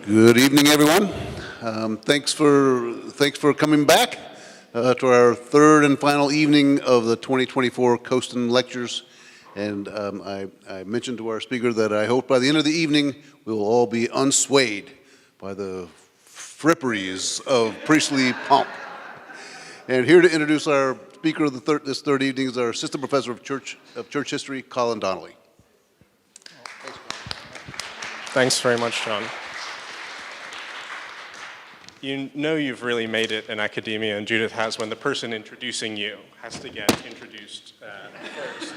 Good evening, everyone. Thanks for coming back to our third and final evening of the 2024 Costan Lectures. And I mentioned to our speaker that I hope by the end of the evening we will all be unswayed by the fripperies of priestly pomp. And here to introduce our speaker of this third evening is our assistant professor of church history, Colin Donnelly. Thanks very much, John. You know you've really made it in academia, and Judith has, when the person introducing you has to get introduced first.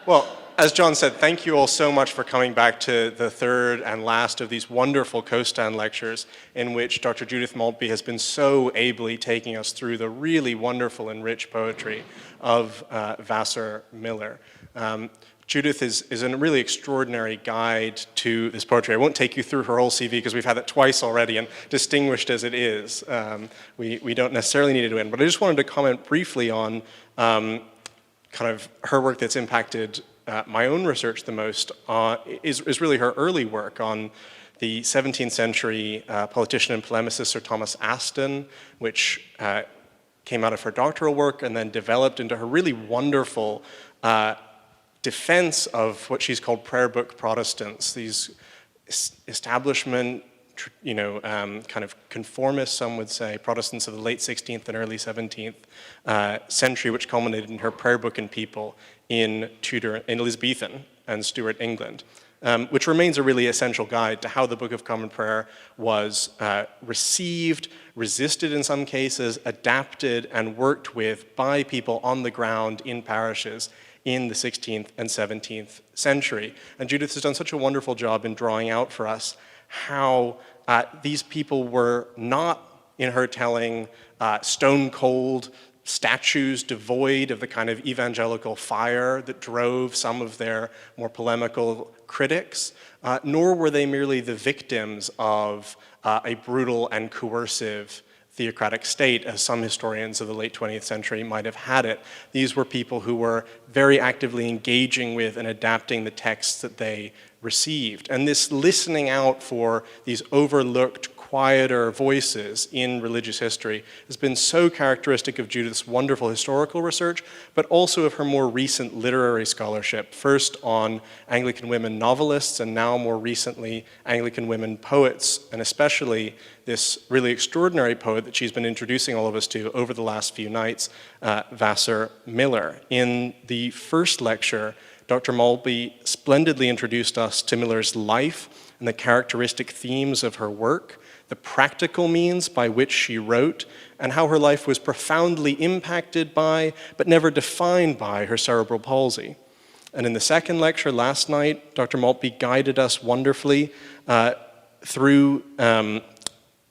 Well, as John said, thank you all so much for coming back to the third and last of these wonderful Costan lectures in which Dr. Judith Maltby has been so ably taking us through the really wonderful and rich poetry of Vassar Miller. Judith is a really extraordinary guide to this poetry. I won't take you through her whole CV because we've had it twice already, and distinguished as it is, we don't necessarily need it to end. But I just wanted to comment briefly on kind of her work that's impacted my own research the most, is really her early work on the 17th century politician and polemicist Sir Thomas Aston, which came out of her doctoral work and then developed into her really wonderful defense of what she's called prayer book Protestants, these establishment, kind of conformist, some would say, Protestants of the late 16th and early 17th century, which culminated in her prayer book and people in Elizabethan and Stuart England, which remains a really essential guide to how the Book of Common Prayer was received, resisted in some cases, adapted, and worked with by people on the ground in parishes in the 16th and 17th century. And Judith has done such a wonderful job in drawing out for us how these people were not, in her telling, stone-cold statues devoid of the kind of evangelical fire that drove some of their more polemical critics, nor were they merely the victims of a brutal and coercive theocratic state, as some historians of the late 20th century might have had it. These were people who were very actively engaging with and adapting the texts that they received. And this listening out for these overlooked, quieter voices in religious history has been so characteristic of Judith's wonderful historical research, but also of her more recent literary scholarship, first on Anglican women novelists, and now more recently Anglican women poets, and especially this really extraordinary poet that she's been introducing all of us to over the last few nights, Vassar Miller. In the first lecture, Dr. Maltby splendidly introduced us to Miller's life and the characteristic themes of her work, the practical means by which she wrote, and how her life was profoundly impacted by, but never defined by, her cerebral palsy. And in the second lecture last night, Dr. Maltby guided us wonderfully through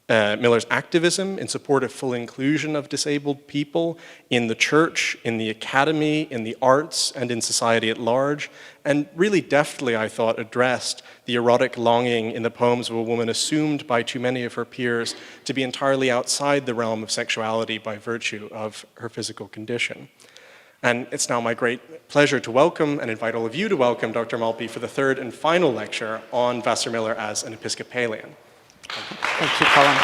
Miller's activism in support of full inclusion of disabled people in the church, in the academy, in the arts, and in society at large, and really deftly, I thought, addressed the erotic longing in the poems of a woman assumed by too many of her peers to be entirely outside the realm of sexuality by virtue of her physical condition. And it's now my great pleasure to welcome and invite all of you to welcome Dr. Maltby for the third and final lecture on Vassar Miller as an Episcopalian. Thank you, Colin.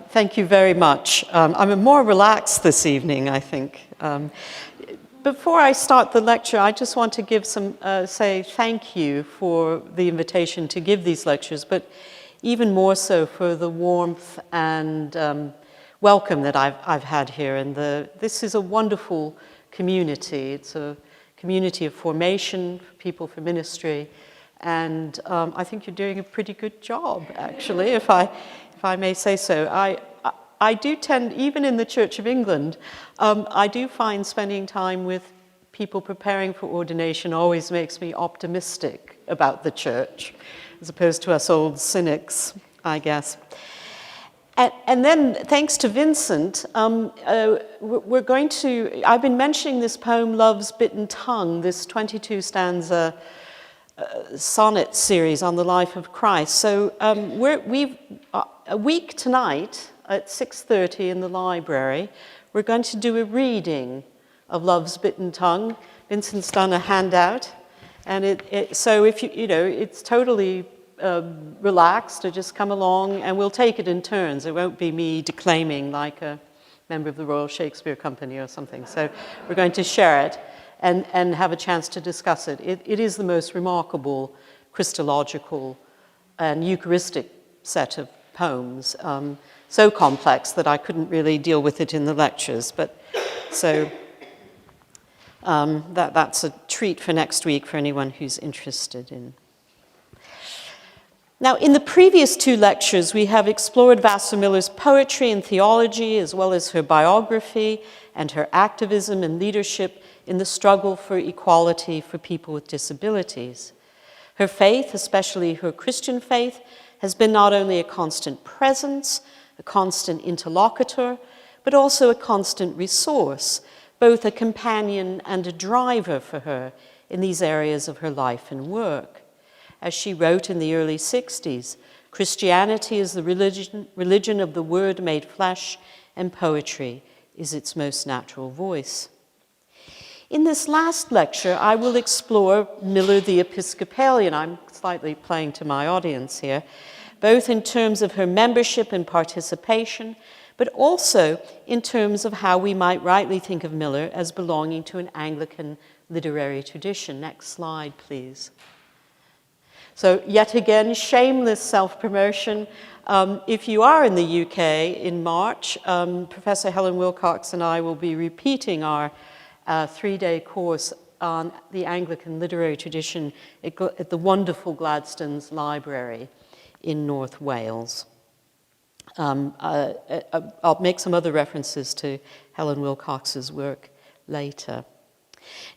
Thank you very much. I'm more relaxed this evening, I think. Before I start the lecture, I just want to give say thank you for the invitation to give these lectures, but even more so for the warmth and welcome that I've had here. And this is a wonderful community. It's a community of formation, people for ministry, and I think you're doing a pretty good job, actually, if I may say so. I do tend, even in the Church of England, I do find spending time with people preparing for ordination always makes me optimistic about the church, as opposed to us old cynics, I guess. And then, thanks to Vincent, we're going to, I've been mentioning this poem, Love's Bitten Tongue, this 22-stanza sonnet series on the life of Christ. So we've a week tonight at 6:30 in the library, we're going to do a reading of Love's Bitten Tongue. Vincent's done a handout, and so if it's totally relaxed to just come along, and we'll take it in turns. It won't be me declaiming like a member of the Royal Shakespeare Company or something. So we're going to share it and have a chance to discuss it. It is the most remarkable Christological and Eucharistic set of poems, so complex that I couldn't really deal with it in the lectures. But so that's a treat for next week for anyone who's interested in. Now, in the previous two lectures, we have explored Vassar Miller's poetry and theology, as well as her biography and her activism and leadership in the struggle for equality for people with disabilities. Her faith, especially her Christian faith, has been not only a constant presence, a constant interlocutor, but also a constant resource, both a companion and a driver for her in these areas of her life and work. As she wrote in the early 60s, Christianity is the religion of the Word made flesh, and poetry is its most natural voice. In this last lecture, I will explore Miller the Episcopalian. I'm slightly playing to my audience here, both in terms of her membership and participation, but also in terms of how we might rightly think of Miller as belonging to an Anglican literary tradition. Next slide, please. So yet again, shameless self-promotion. If you are in the UK in March, Professor Helen Wilcox and I will be repeating our 3-day course on the Anglican literary tradition at the wonderful Gladstone's Library in North Wales. I'll make some other references to Helen Wilcox's work later.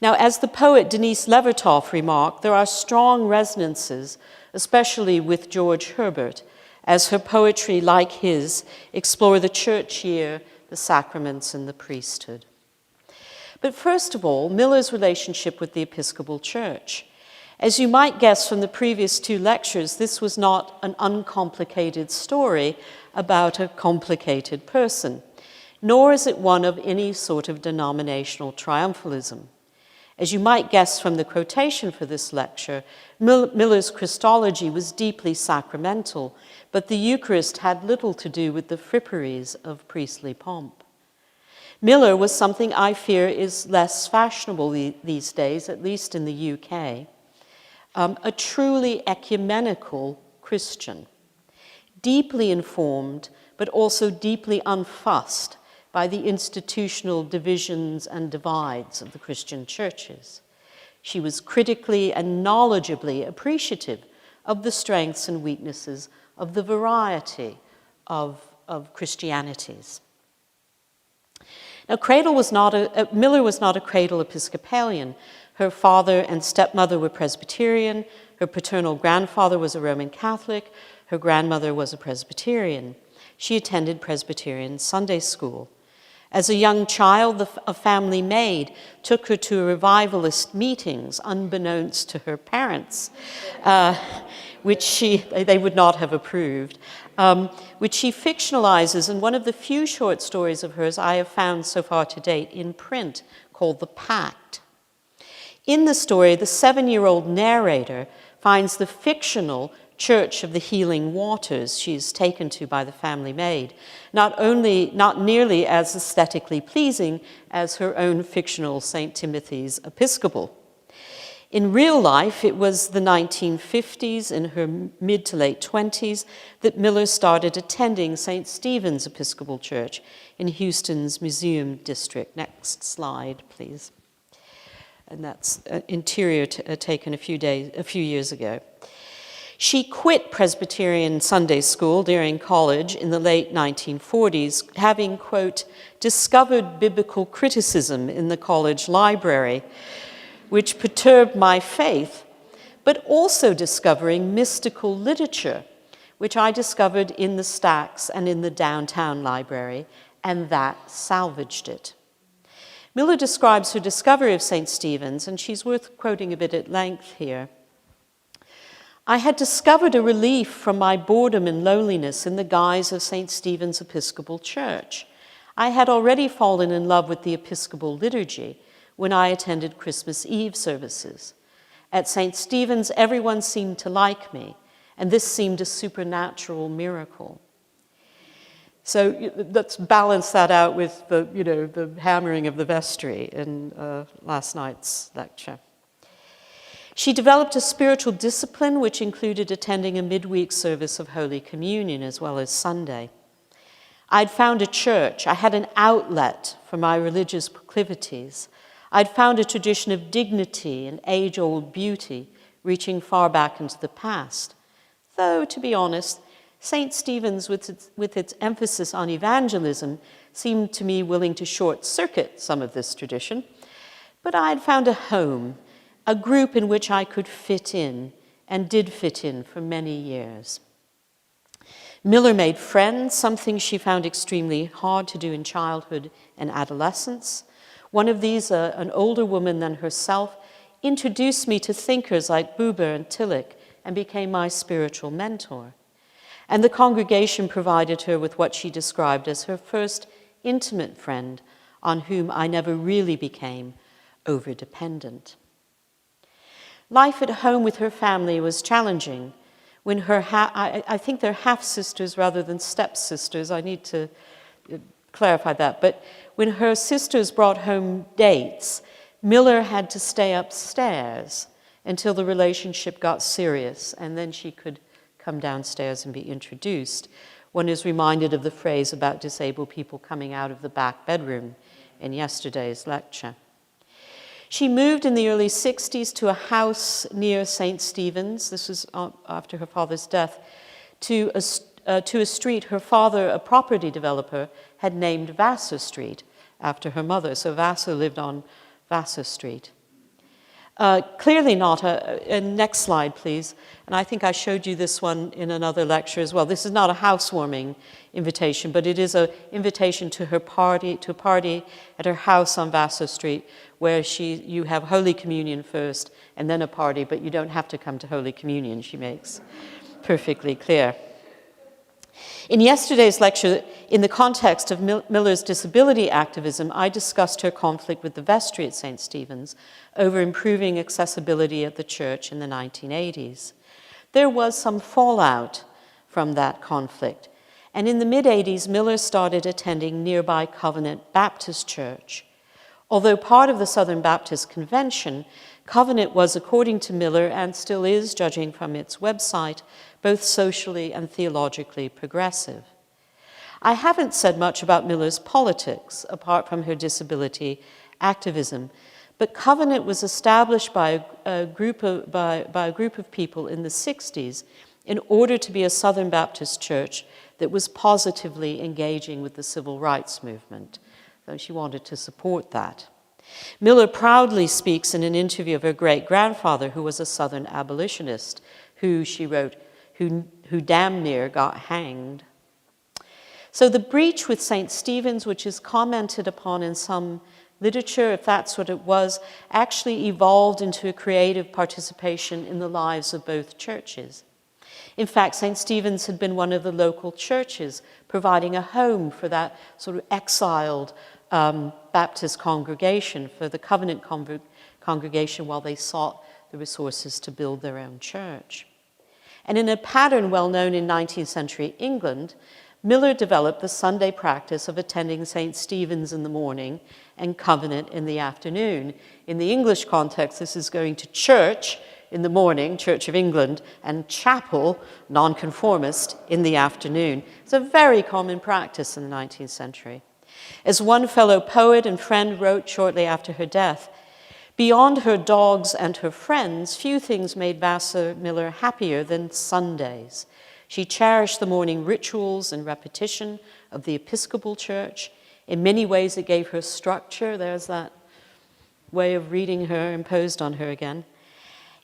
Now, as the poet Denise Levertov remarked, there are strong resonances, especially with George Herbert, as her poetry, like his, explore the church year, the sacraments, and the priesthood. But first of all, Miller's relationship with the Episcopal Church. As you might guess from the previous two lectures, this was not an uncomplicated story about a complicated person, nor is it one of any sort of denominational triumphalism. As you might guess from the quotation for this lecture, Miller's Christology was deeply sacramental, but the Eucharist had little to do with the fripperies of priestly pomp. Miller was something I fear is less fashionable these days, at least in the UK, a truly ecumenical Christian, deeply informed, but also deeply unfussed by the institutional divisions and divides of the Christian churches. She was critically and knowledgeably appreciative of the strengths and weaknesses of the variety of Christianities. Now, Miller was not a cradle Episcopalian. Her father and stepmother were Presbyterian. Her paternal grandfather was a Roman Catholic. Her grandmother was a Presbyterian. She attended Presbyterian Sunday school. As a young child, a family maid took her to revivalist meetings, unbeknownst to her parents, which they would not have approved, which she fictionalizes in one of the few short stories of hers I have found so far to date in print, called The Pact. In the story, the 7-year-old narrator finds the fictional Church of the Healing Waters she is taken to by the family maid, not nearly as aesthetically pleasing as her own fictional St. Timothy's Episcopal. In real life, it was the 1950s, in her mid to late 20s, that Miller started attending St. Stephen's Episcopal Church in Houston's Museum District. Next slide, please. And that's interior taken a few years ago. She quit Presbyterian Sunday school during college in the late 1940s, having, quote, discovered biblical criticism in the college library, which perturbed my faith, but also discovering mystical literature, which I discovered in the stacks and in the downtown library, and that salvaged it. Miller describes her discovery of St. Stephen's, and she's worth quoting a bit at length here. I had discovered a relief from my boredom and loneliness in the guise of St. Stephen's Episcopal Church. I had already fallen in love with the Episcopal liturgy when I attended Christmas Eve services. At St. Stephen's, everyone seemed to like me, and this seemed a supernatural miracle. So let's balance that out with the hammering of the vestry in last night's lecture. She developed a spiritual discipline which included attending a midweek service of Holy Communion as well as Sunday. I'd found a church. I had an outlet for my religious proclivities. I'd found a tradition of dignity and age-old beauty reaching far back into the past. Though, to be honest, St. Stephen's, with its emphasis on evangelism, seemed to me willing to short-circuit some of this tradition. But I had found a home, a group in which I could fit in, and did fit in for many years. Miller made friends, something she found extremely hard to do in childhood and adolescence. One of these, an older woman than herself, introduced me to thinkers like Buber and Tillich and became my spiritual mentor. And the congregation provided her with what she described as her first intimate friend on whom I never really became overdependent. Life at home with her family was challenging. When her I think they're half-sisters rather than step-sisters. I need to clarify that. But when her sisters brought home dates, Miller had to stay upstairs until the relationship got serious, and then she could come downstairs and be introduced. One is reminded of the phrase about disabled people coming out of the back bedroom in yesterday's lecture. She moved in the early 60s to a house near St. Stephen's. This was after her father's death, to a street her father, a property developer, had named Vassar Street after her mother. So Vassar lived on Vassar Street. Clearly not next slide, please. And I think I showed you this one in another lecture as well. This is not a housewarming invitation, but it is an invitation to a party at her house on Vassar Street, where you have Holy Communion first and then a party, but you don't have to come to Holy Communion, she makes perfectly clear. In yesterday's lecture, in the context of Miller's disability activism, I discussed her conflict with the vestry at St. Stephen's over improving accessibility at the church in the 1980s. There was some fallout from that conflict, and in the mid-80s, Miller started attending nearby Covenant Baptist Church. Although part of the Southern Baptist Convention, Covenant was, according to Miller, and still is, judging from its website, both socially and theologically progressive. I haven't said much about Miller's politics, apart from her disability activism, but Covenant was established by a group of people in the 60s in order to be a Southern Baptist church that was positively engaging with the civil rights movement, though she wanted to support that. Miller proudly speaks in an interview of her great-grandfather, who was a Southern abolitionist, who, she wrote, who damn near got hanged. So the breach with St. Stephen's, which is commented upon in some literature, if that's what it was, actually evolved into a creative participation in the lives of both churches. In fact, St. Stephen's had been one of the local churches, providing a home for that sort of exiled Baptist congregation, for the Covenant congregation, while they sought the resources to build their own church. And in a pattern well known in 19th century England, Miller developed the Sunday practice of attending St. Stephen's in the morning and Covenant in the afternoon. In the English context, this is going to church in the morning, Church of England, and chapel, nonconformist, in the afternoon. It's a very common practice in the 19th century. As one fellow poet and friend wrote shortly after her death, beyond her dogs and her friends, few things made Vassar Miller happier than Sundays. She cherished the morning rituals and repetition of the Episcopal Church. In many ways, it gave her structure. There's that way of reading her imposed on her again.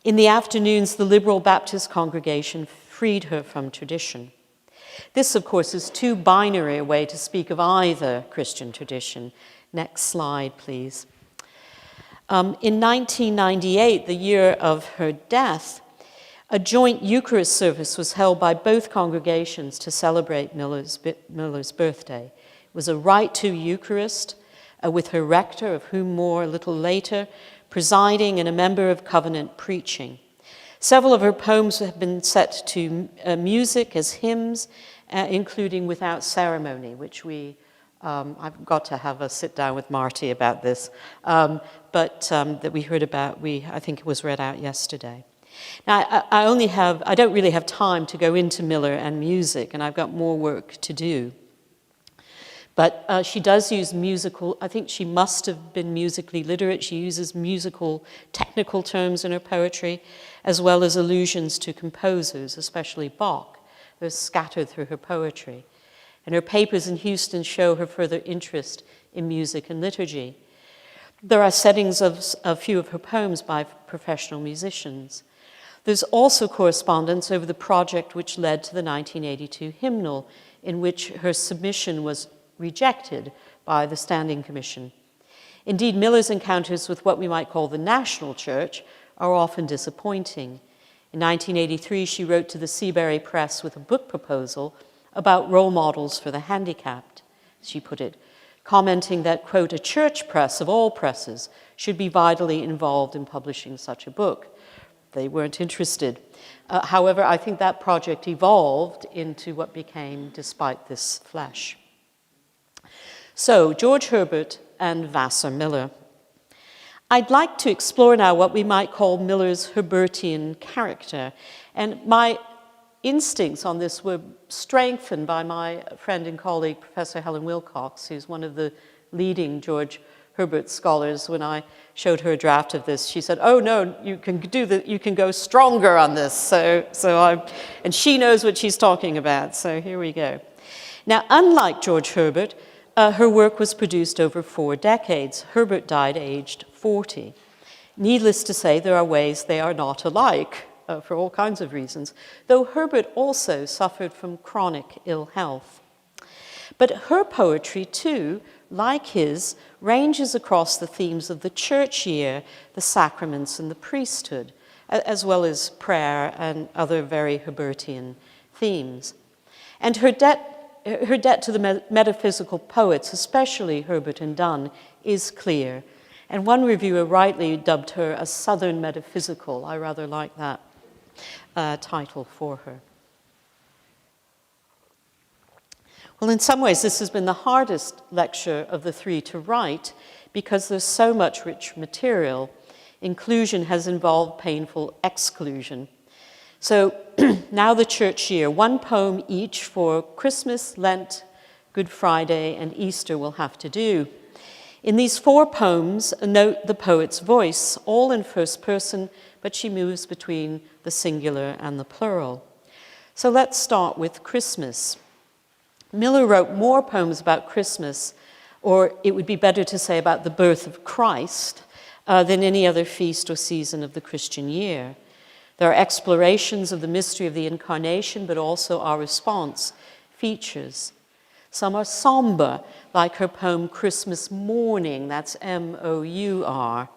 In the afternoons, the liberal Baptist congregation freed her from tradition. This, of course, is too binary a way to speak of either Christian tradition. Next slide, please. In 1998, the year of her death, a joint Eucharist service was held by both congregations to celebrate Miller's birthday. It was a rite to Eucharist, with her rector, of whom more a little later, presiding and a member of covenant preaching. Several of her poems have been set to music as hymns, including Without Ceremony, which I've got to have a sit down with Marty about this, that we heard about, I think it was read out yesterday. Now, I don't really have time to go into Miller and music, and I've got more work to do. But she does use musical, I think she must have been musically literate. She uses musical, technical terms in her poetry, as well as allusions to composers, especially Bach. They're scattered through her poetry. And her papers in Houston show her further interest in music and liturgy. There are settings of a few of her poems by professional musicians. There's also correspondence over the project which led to the 1982 hymnal, in which her submission was rejected by the Standing Commission. Indeed, Miller's encounters with what we might call the national church are often disappointing. In 1983, she wrote to the Seabury Press with a book proposal about role models for the handicapped, she put it, commenting that, quote, a church press of all presses should be vitally involved in publishing such a book. They weren't interested. However, I think that project evolved into what became Despite This Flesh. So, George Herbert and Vassar Miller. I'd like to explore now what we might call Miller's Herbertian character. And my instincts on this were strengthened by my friend and colleague, Professor Helen Wilcox, who's one of the leading George Herbert scholars. When I showed her a draft of this, she said, "Oh no, you can go stronger on this." And she knows what she's talking about. So here we go. Now, unlike George Herbert, her work was produced over 4 decades. Herbert died aged 40. Needless to say, there are ways they are not alike, for all kinds of reasons, though Herbert also suffered from chronic ill health. But her poetry, too, like his, ranges across the themes of the church year, the sacraments, and the priesthood, as well as prayer and other very Herbertian themes. And her debt to the metaphysical poets, especially Herbert and Donne, is clear. And one reviewer rightly dubbed her a Southern metaphysical. I rather like that title for her. Well, in some ways, this has been the hardest lecture of the 3 to write because there's so much rich material. Inclusion has involved painful exclusion. So now the church year, 1 poem each for Christmas, Lent, Good Friday, and Easter will have to do. In these 4 poems, note the poet's voice, all in first person, but she moves between the singular and the plural. So let's start with Christmas. Miller wrote more poems about Christmas, or it would be better to say about the birth of Christ, than any other feast or season of the Christian year. There are explorations of the mystery of the Incarnation, but also our response features. Some are somber, like her poem Christmas Morning, that's M-O-U-R,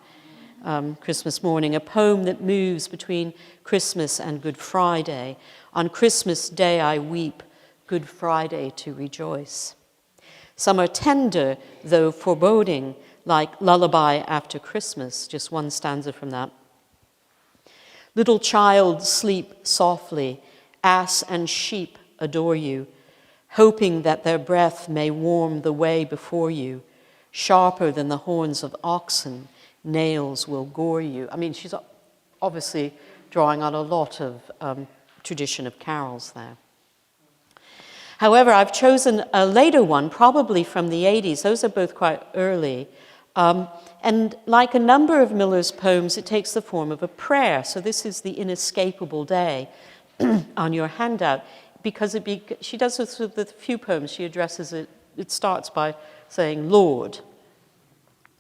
Christmas Morning, a poem that moves between Christmas and Good Friday. On Christmas Day I weep, Good Friday to rejoice. Some are tender, though foreboding, like Lullaby After Christmas, just 1 stanza from that. Little child, sleep softly, ass and sheep adore you, hoping that their breath may warm the way before you. Sharper than the horns of oxen, nails will gore you. I mean, she's obviously drawing on a lot of tradition of carols there. However, I've chosen a later one, probably from the 80s. Those are both quite early. And like a number of Miller's poems, it takes the form of a prayer. So this is the inescapable day on your handout, because she does this with a few poems. She addresses it. It starts by saying, Lord.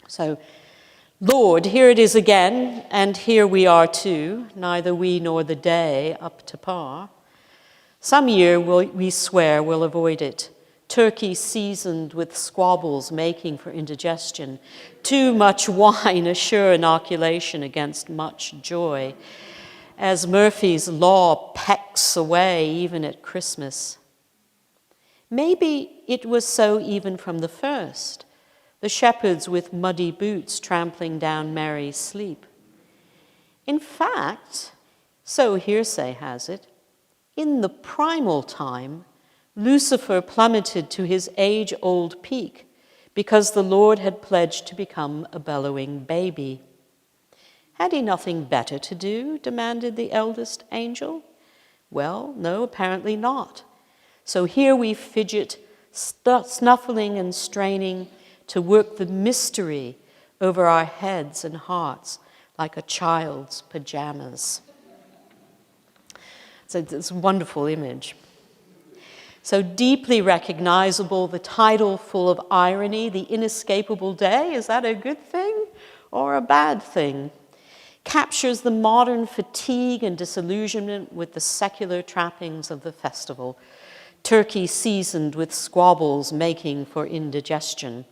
So, Lord, here it is again, and here we are too, neither we nor the day up to par. Some year we swear we'll avoid it. Turkey seasoned with squabbles making for indigestion. Too much wine, a sure inoculation against much joy. As Murphy's Law pecks away even at Christmas. Maybe it was so even from the first, the shepherds with muddy boots trampling down Mary's sleep. In fact, so hearsay has it, in the primal time, Lucifer plummeted to his age-old peak because the Lord had pledged to become a bellowing baby. Had he nothing better to do? Demanded the eldest angel. Well, no, apparently not. So here we fidget, snuffling and straining to work the mystery over our heads and hearts like a child's pajamas. So it's a wonderful image. So deeply recognizable, the title full of irony, The Inescapable Day, is that a good thing or a bad thing? Captures the modern fatigue and disillusionment with the secular trappings of the festival. Turkey seasoned with squabbles making for indigestion.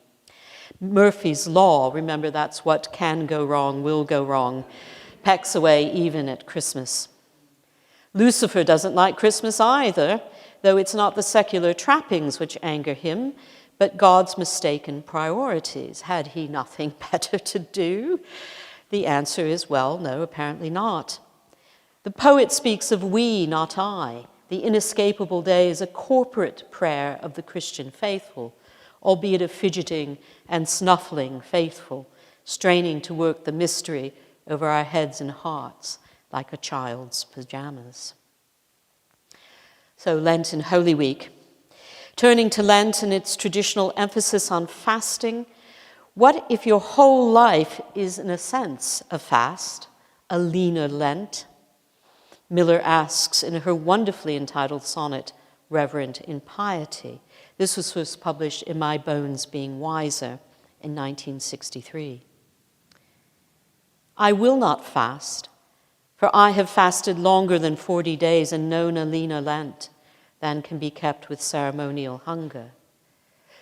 Murphy's Law, remember that's what can go wrong, will go wrong, pecks away even at Christmas. Lucifer doesn't like Christmas either, though it's not the secular trappings which anger him, but God's mistaken priorities. Had he nothing better to do? The answer is, well, no, apparently not. The poet speaks of we, not I. The inescapable day is a corporate prayer of the Christian faithful, albeit a fidgeting and snuffling faithful, straining to work the mystery over our heads and hearts like a child's pajamas. So Lent and Holy Week. Turning to Lent and its traditional emphasis on fasting, what if your whole life is, in a sense, a fast, a leaner Lent? Miller asks in her wonderfully entitled sonnet, Reverent in Piety. This was first published in My Bones Being Wiser in 1963. I will not fast, for I have fasted longer than 40 days and known a leaner Lent than can be kept with ceremonial hunger.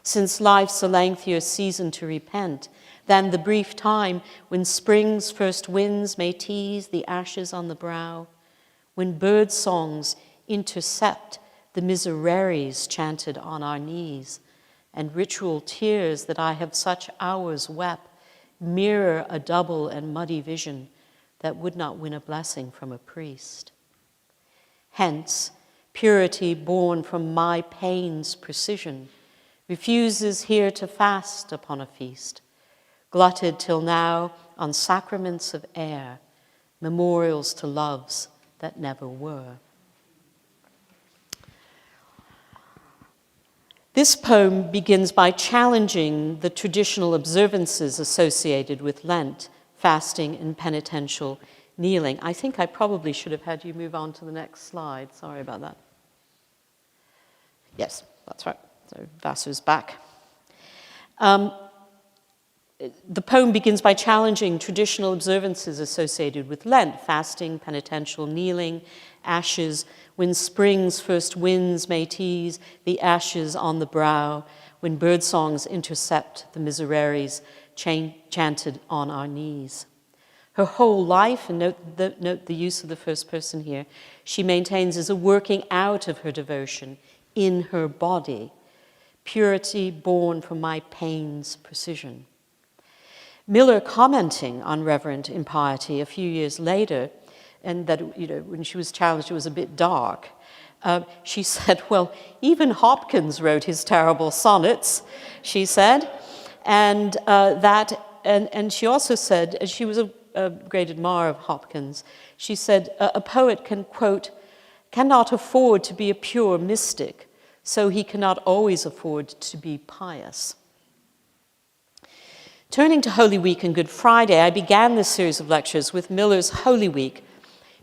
Since life's a lengthier season to repent than the brief time when spring's first winds may tease the ashes on the brow, when bird songs intercept the misereres chanted on our knees, and ritual tears that I have such hours wept mirror a double and muddy vision that would not win a blessing from a priest. Hence, purity born from my pain's precision refuses here to fast upon a feast, glutted till now on sacraments of air, memorials to loves that never were. This poem begins by challenging the traditional observances associated with Lent, fasting and penitential kneeling. I think I probably should have had you move on to the next slide. Sorry about that. Yes, that's right. So Vassar's back. The poem begins by challenging traditional observances associated with Lent, fasting, penitential kneeling, ashes, when spring's first winds may tease the ashes on the brow, when bird songs intercept the misereres chanted on our knees. Her whole life, and note the use of the first person here, she maintains is a working out of her devotion in her body, purity born from my pain's precision. Miller, commenting on reverent impiety a few years later, and that, when she was challenged, it was a bit dark. She said, well, even Hopkins wrote his terrible sonnets, she said, and she also said, and she was a great admirer of Hopkins, she said, a poet can, quote, cannot afford to be a pure mystic, so he cannot always afford to be pious. Turning to Holy Week and Good Friday, I began this series of lectures with Miller's Holy Week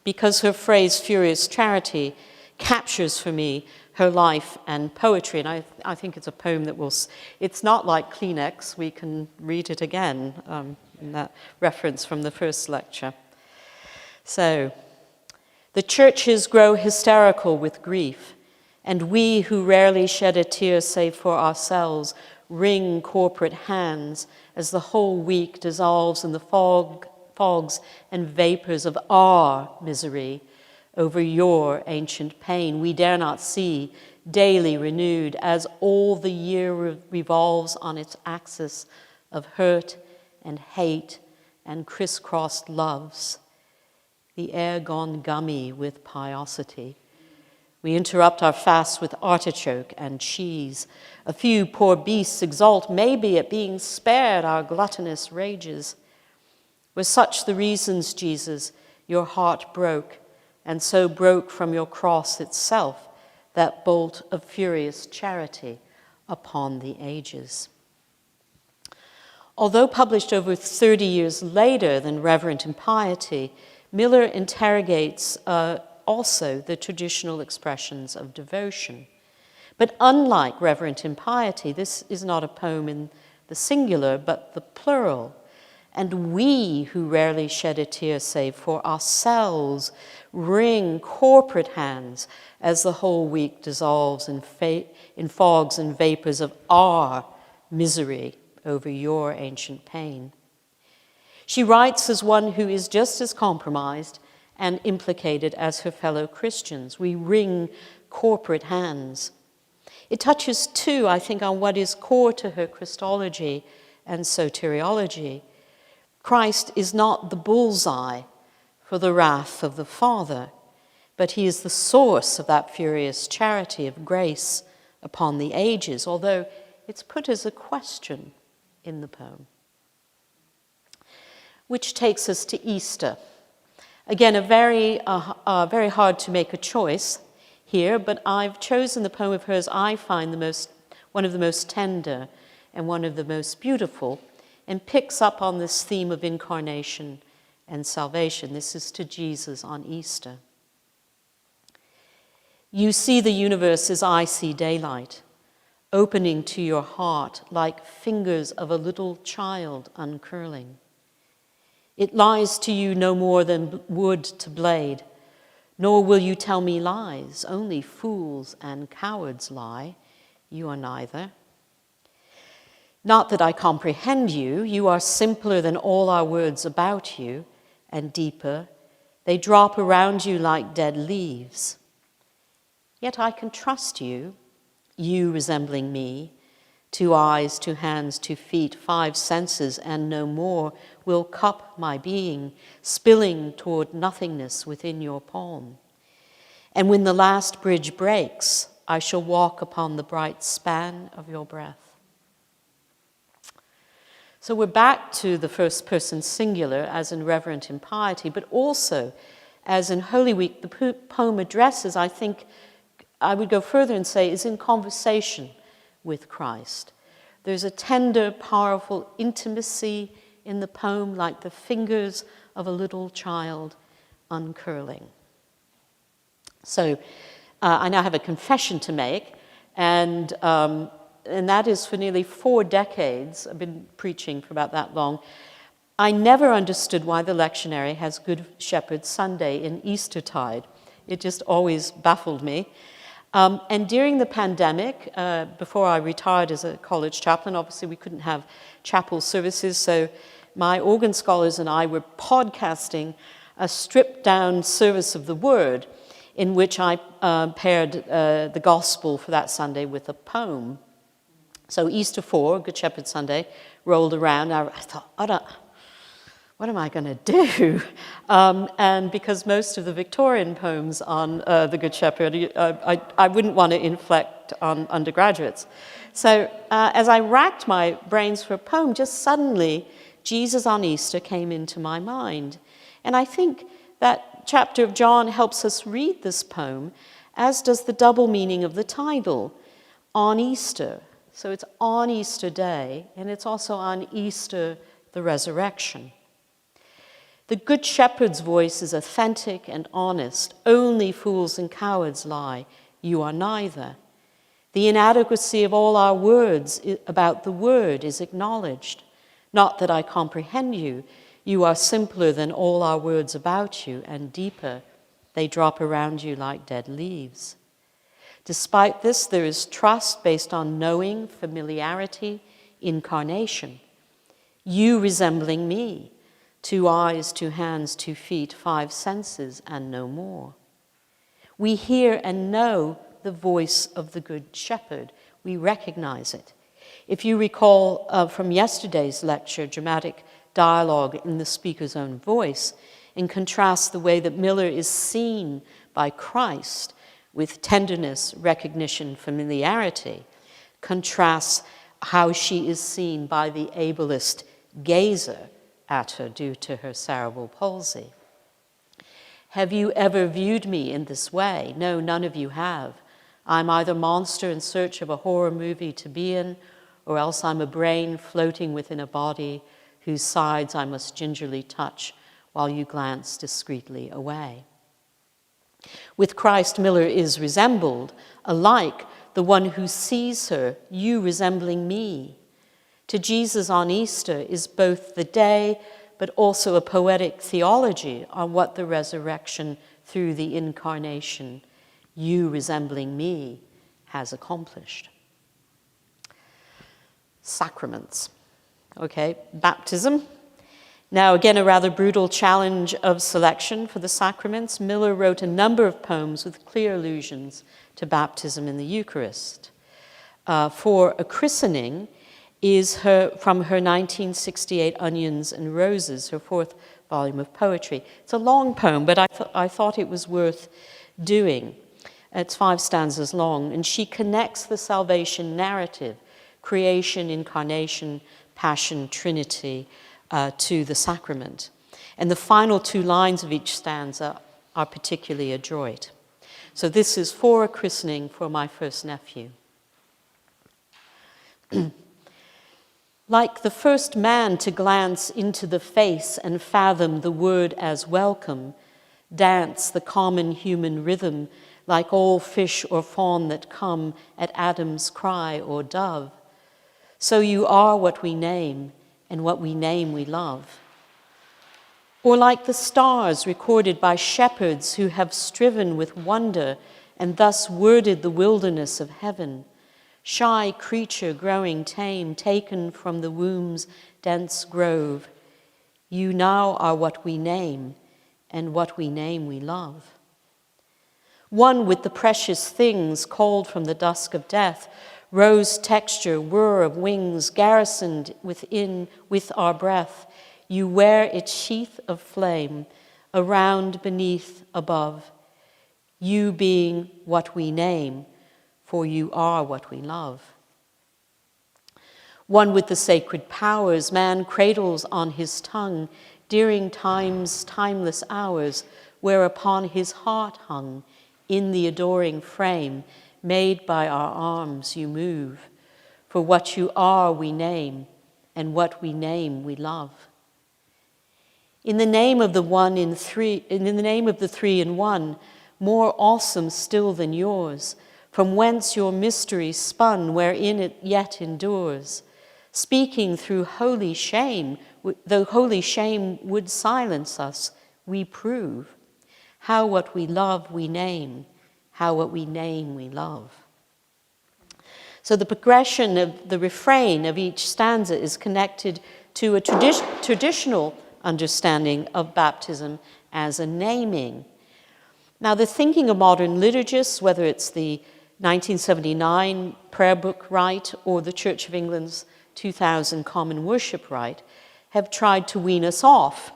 because her phrase, furious charity, captures for me her life and poetry. And I think it's a poem that it's not like Kleenex, we can read it again in that reference from the first lecture. So, the churches grow hysterical with grief, and we who rarely shed a tear save for ourselves wring corporate hands as the whole week dissolves in the fogs and vapors of our misery over your ancient pain. We dare not see daily renewed, as all the year revolves on its axis of hurt and hate and crisscrossed loves. The air gone gummy with piosity. We interrupt our fast with artichoke and cheese. A few poor beasts exult maybe at being spared our gluttonous rages. Were such the reasons, Jesus, your heart broke, and so broke from your cross itself that bolt of furious charity upon the ages. Although published over 30 years later than Reverent in Piety, Miller interrogates also the traditional expressions of devotion. But unlike Reverent in Piety, this is not a poem in the singular, but the plural. And we, who rarely shed a tear save for ourselves, wring corporate hands as the whole week dissolves in fogs and vapors of our misery over your ancient pain. She writes as one who is just as compromised and implicated as her fellow Christians. We wring corporate hands. It touches too, I think, on what is core to her Christology and soteriology. Christ is not the bullseye for the wrath of the Father, but he is the source of that furious charity of grace upon the ages, although it's put as a question in the poem. Which takes us to Easter. Again, very hard to make a choice here, but I've chosen the poem of hers I find one of the most tender and one of the most beautiful, and picks up on this theme of incarnation and salvation. This is to Jesus on Easter. You see the universe as I see daylight, opening to your heart like fingers of a little child uncurling. It lies to you no more than wood to blade, nor will you tell me lies. Only fools and cowards lie. You are neither. Not that I comprehend you. You are simpler than all our words about you, and deeper. They drop around you like dead leaves. Yet I can trust you, you resembling me. 2 eyes, 2 hands, 2 feet, 5 senses, and no more will cup my being, spilling toward nothingness within your palm. And when the last bridge breaks, I shall walk upon the bright span of your breath. So we're back to the first person singular, as in Reverent in Piety, but also, as in Holy Week, the poem addresses, I think, I would go further and say, is in conversation with Christ. There's a tender, powerful intimacy in the poem, like the fingers of a little child uncurling. So I now have a confession to make, and that is for nearly 4 decades, I've been preaching for about that long, I never understood why the lectionary has Good Shepherd Sunday in Eastertide. It just always baffled me. And during the pandemic, before I retired as a college chaplain, obviously we couldn't have chapel services, so my organ scholars and I were podcasting a stripped-down service of the Word in which I paired the gospel for that Sunday with a poem. So Easter 4, Good Shepherd Sunday, rolled around. I thought, what am I going to do? And because most of the Victorian poems on the Good Shepherd, I wouldn't want to inflect on undergraduates. So as I racked my brains for a poem, just suddenly Jesus on Easter came into my mind. And I think that chapter of John helps us read this poem, as does the double meaning of the title, on Easter. So it's on Easter Day, and it's also on Easter, the resurrection. The Good Shepherd's voice is authentic and honest. Only fools and cowards lie. You are neither. The inadequacy of all our words about the Word is acknowledged. Not that I comprehend you. You are simpler than all our words about you, and deeper. They drop around you like dead leaves. Despite this, there is trust based on knowing, familiarity, incarnation. You resembling me. 2 eyes, 2 hands, 2 feet, 5 senses, and no more. We hear and know the voice of the Good Shepherd. We recognize it. If you recall from yesterday's lecture, dramatic dialogue in the speaker's own voice, in contrast the way that Miller is seen by Christ with tenderness, recognition, familiarity, contrasts how she is seen by the ableist gazer at her due to her cerebral palsy. Have you ever viewed me in this way? No, none of you have. I'm either monster in search of a horror movie to be in, or else I'm a brain floating within a body whose sides I must gingerly touch while you glance discreetly away. With Christ, Miller is resembled, alike the one who sees her, you resembling me. To Jesus on Easter is both the day, but also a poetic theology on what the resurrection through the incarnation, you resembling me, has accomplished. Sacraments. Okay, baptism. Now, again, a rather brutal challenge of selection for the sacraments. Miller wrote a number of poems with clear allusions to baptism in the Eucharist. For a christening is from her 1968 Onions and Roses, her fourth volume of poetry. It's a long poem, but I thought it was worth doing. It's 5 stanzas long, and she connects the salvation narrative, creation, incarnation, passion, Trinity, to the sacrament. And the final 2 lines of each stanza are particularly adroit. So this is for a christening for my first nephew. Like the first man to glance into the face and fathom the word as welcome, dance the common human rhythm like all fish or fawn that come at Adam's cry or dove. So you are what we name, and what we name we love. Or like the stars recorded by shepherds who have striven with wonder and thus worded the wilderness of heaven, shy creature growing tame, taken from the womb's dense grove, you now are what we name, and what we name we love. One with the precious things called from the dusk of death, rose texture, whir of wings, garrisoned with our breath, you wear its sheath of flame, around, beneath, above, you being what we name, for you are what we love. One with the sacred powers, man cradles on his tongue, during time's timeless hours, whereupon his heart hung, in the adoring frame, made by our arms you move. For what you are we name, and what we name we love. In the name of the one in three, in the name of the 3 in 1, more awesome still than yours, from whence your mystery spun, wherein it yet endures, speaking through holy shame, though holy shame would silence us, we prove how what we love we name, how what we name we love. So the progression of the refrain of each stanza is connected to a traditional understanding of baptism as a naming. Now, the thinking of modern liturgists, whether it's the 1979 prayer book rite or the Church of England's 2000 common worship rite, have tried to wean us off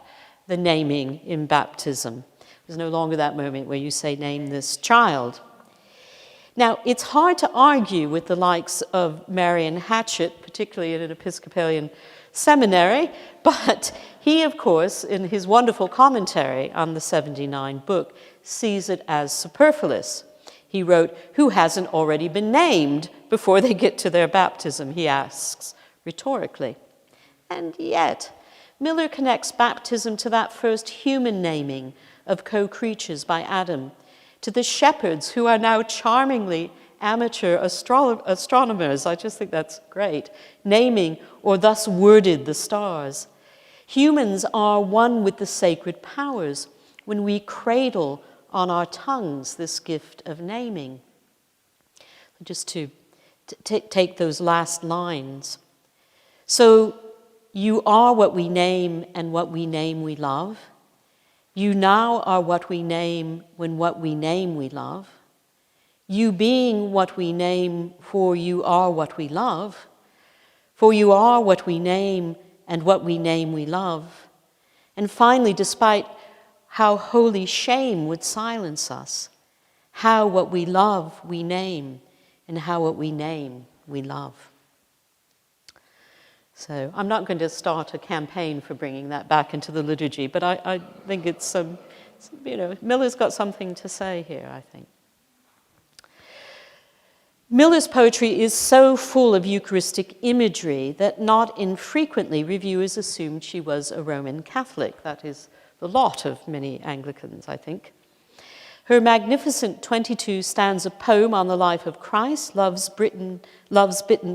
the naming in baptism. There's no longer that moment where you say, name this child. Now, it's hard to argue with the likes of Marion Hatchett, particularly in an Episcopalian seminary, but he, of course, in his wonderful commentary on the 79 book, sees it as superfluous. He wrote, who hasn't already been named before they get to their baptism, he asks, rhetorically. And yet, Miller connects baptism to that first human naming of co-creatures by Adam, to the shepherds who are now charmingly amateur astronomers. I just think that's great. Naming or thus worded the stars. Humans are one with the sacred powers when we cradle on our tongues this gift of naming. Just to take those last lines. So you are what we name, and what we name we love. You now are what we name when what we name we love. You being what we name, for you are what we love. For you are what we name, and what we name we love. And finally, despite how holy shame would silence us, how what we love we name, and how what we name we love. So I'm not going to start a campaign for bringing that back into the liturgy, but I think it's, Miller's got something to say here, I think. Miller's poetry is so full of Eucharistic imagery that not infrequently reviewers assumed she was a Roman Catholic. That is the lot of many Anglicans, I think. Her magnificent 22-stanza poem on the life of Christ, Love's Bitten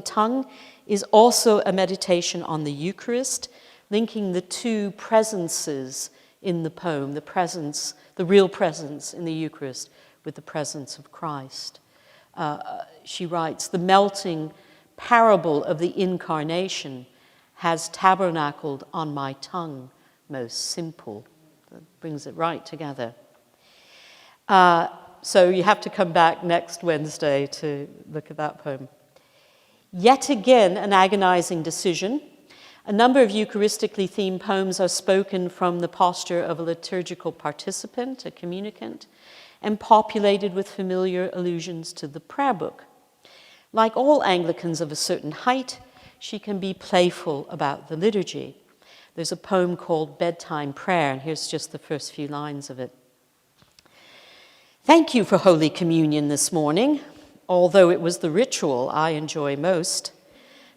Tongue, is also a meditation on the Eucharist, linking the two presences in the poem, the real presence in the Eucharist with the presence of Christ. She writes, the melting parable of the incarnation has tabernacled on my tongue, most simple. That brings it right together. So you have to come back next Wednesday to look at that poem. Yet again, an agonizing decision. A number of Eucharistically themed poems are spoken from the posture of a liturgical participant, a communicant, and populated with familiar allusions to the prayer book. Like all Anglicans of a certain height, she can be playful about the liturgy. There's a poem called Bedtime Prayer, and here's just the first few lines of it. Thank you for Holy Communion this morning, although it was the ritual I enjoy most.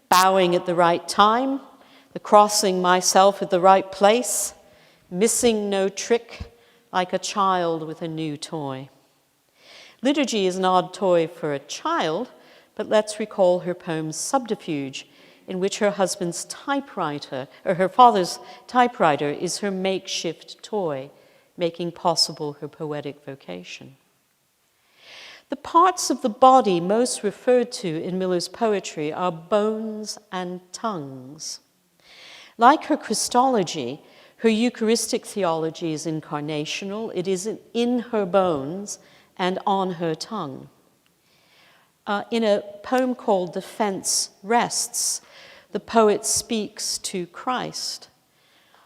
Bowing at the right time, the crossing myself at the right place, missing no trick, like a child with a new toy. Liturgy is an odd toy for a child, but let's recall her poem Subterfuge, in which her husband's typewriter, or her father's typewriter, is her makeshift toy, making possible her poetic vocation. The parts of the body most referred to in Miller's poetry are bones and tongues. Like her Christology, her Eucharistic theology is incarnational. It is in her bones and on her tongue. In a poem called The Fence Rests, the poet speaks to Christ.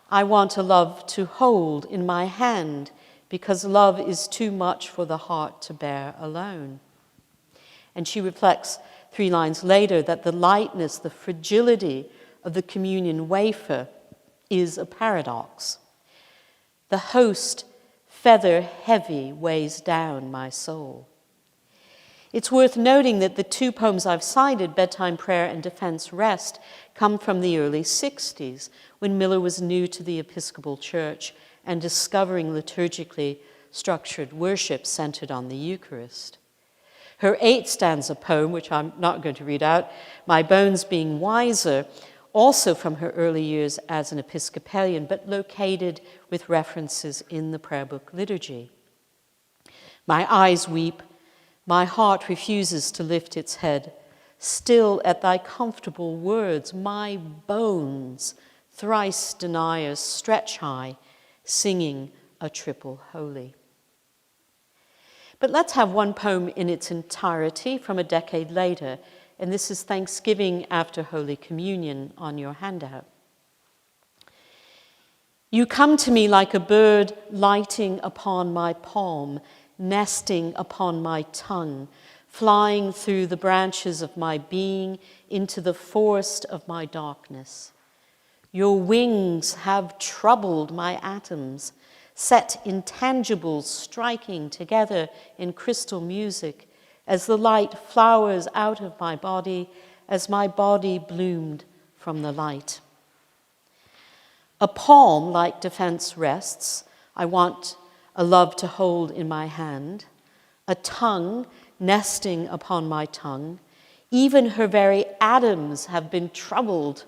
I want a love to hold in my hand because love is too much for the heart to bear alone. And she reflects 3 lines later that the lightness, the fragility of the communion wafer is a paradox. The host, feather heavy, weighs down my soul. It's worth noting that the 2 poems I've cited, Bedtime Prayer and Defense Rest, come from the early 60s, when Miller was new to the Episcopal Church and discovering liturgically structured worship centered on the Eucharist. Her 8-stanza poem, which I'm not going to read out, My Bones Being Wiser, also from her early years as an Episcopalian, but located with references in the prayer book liturgy. My eyes weep, my heart refuses to lift its head. Still at thy comfortable words, my bones, thrice deniers, stretch high, singing a triple holy. But let's have one poem in its entirety from a decade later, and this is Thanksgiving after Holy Communion on your handout. You come to me like a bird lighting upon my palm, nesting upon my tongue, flying through the branches of my being into the forest of my darkness. Your wings have troubled my atoms, set intangibles striking together in crystal music as the light flowers out of my body, as my body bloomed from the light. A palm like Defense Rests, I want a love to hold in my hand, a tongue nesting upon my tongue. Even her very atoms have been troubled.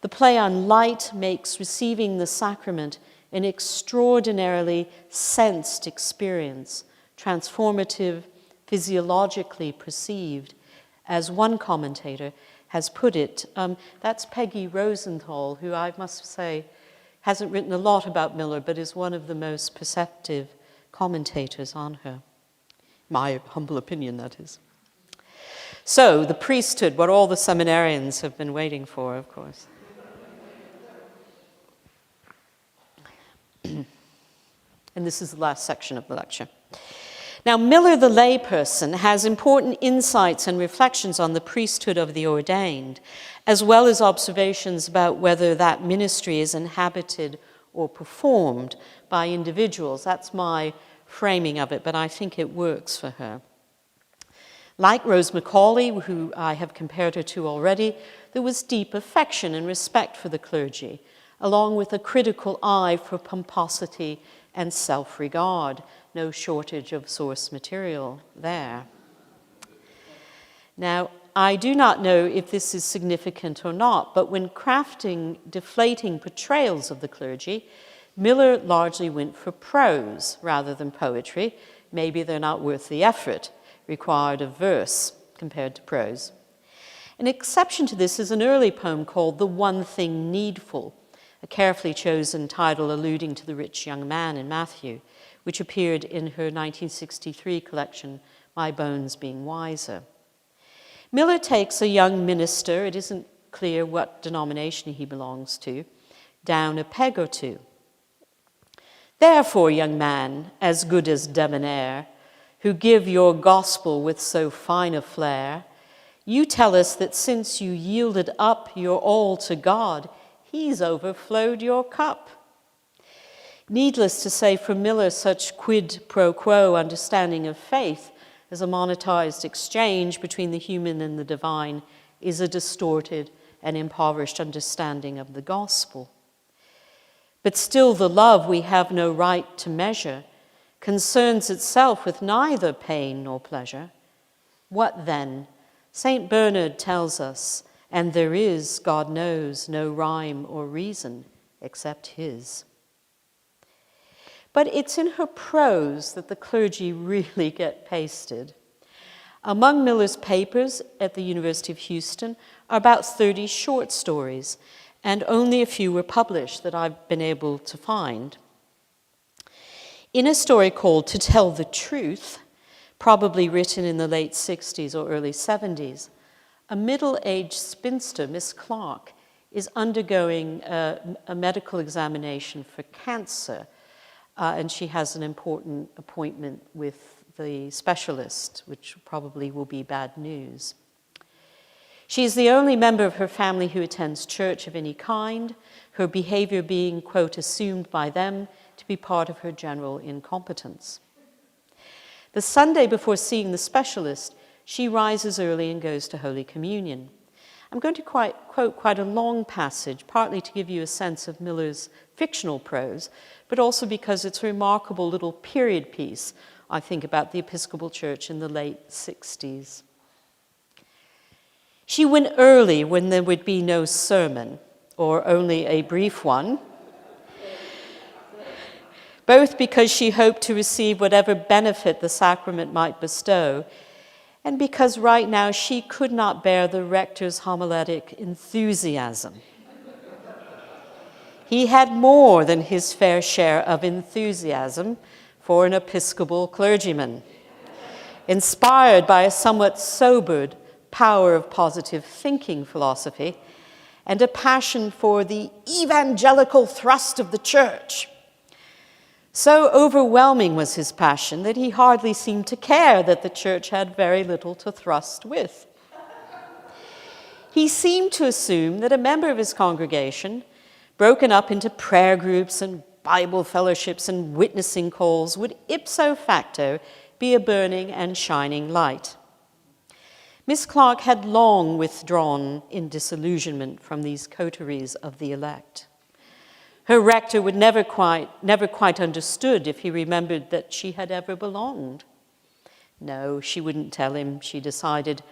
The play on light makes receiving the sacrament an extraordinarily sensed experience, transformative, physiologically perceived. As one commentator has put it, that's Peggy Rosenthal, who I must say hasn't written a lot about Miller, but is one of the most perceptive commentators on her. My humble opinion, that is. So, the priesthood, what all the seminarians have been waiting for, of course. And this is the last section of the lecture. Now, Miller the layperson has important insights and reflections on the priesthood of the ordained, as well as observations about whether that ministry is inhabited or performed by individuals. That's my framing of it, but I think it works for her. Like Rose Macaulay, who I have compared her to already, there was deep affection and respect for the clergy, along with a critical eye for pomposity and self-regard. No shortage of source material there. Now, I do not know if this is significant or not, but when crafting deflating portrayals of the clergy, Miller largely went for prose rather than poetry. Maybe they're not worth the effort required of verse compared to prose. An exception to this is an early poem called The One Thing Needful, a carefully chosen title alluding to the rich young man in Matthew, which appeared in her 1963 collection, My Bones Being Wiser. Miller takes a young minister, it isn't clear what denomination he belongs to, down a peg or two. Therefore, young man, as good as debonair, who give your gospel with so fine a flair, you tell us that since you yielded up your all to God, he's overflowed your cup. Needless to say, for Miller, such quid pro quo understanding of faith as a monetized exchange between the human and the divine is a distorted and impoverished understanding of the gospel. But still, the love we have no right to measure concerns itself with neither pain nor pleasure. What then? St. Bernard tells us, and there is, God knows, no rhyme or reason except his. But it's in her prose that the clergy really get pasted. Among Miller's papers at the University of Houston are about 30 short stories, and only a few were published that I've been able to find. In a story called To Tell the Truth, probably written in the late 60s or early 70s, a middle-aged spinster, Miss Clark, is undergoing a medical examination for cancer, and she has an important appointment with the specialist, which probably will be bad news. She is the only member of her family who attends church of any kind, her behavior being, quote, assumed by them to be part of her general incompetence. The Sunday before seeing the specialist, she rises early and goes to Holy Communion. I'm going to quote quite a long passage, partly to give you a sense of Miller's fictional prose, but also because it's a remarkable little period piece, I think, about the Episcopal Church in the late 60s. She went early when there would be no sermon, or only a brief one, both because she hoped to receive whatever benefit the sacrament might bestow, and because right now she could not bear the rector's homiletic enthusiasm. He had more than his fair share of enthusiasm for an Episcopal clergyman, inspired by a somewhat sobered power of positive thinking philosophy and a passion for the evangelical thrust of the church. So overwhelming was his passion that he hardly seemed to care that the church had very little to thrust with. He seemed to assume that a member of his congregation, broken up into prayer groups and Bible fellowships and witnessing calls, would ipso facto be a burning and shining light. Miss Clark had long withdrawn in disillusionment from these coteries of the elect. Her rector would never quite understood if he remembered that she had ever belonged. No, she wouldn't tell him, she decided,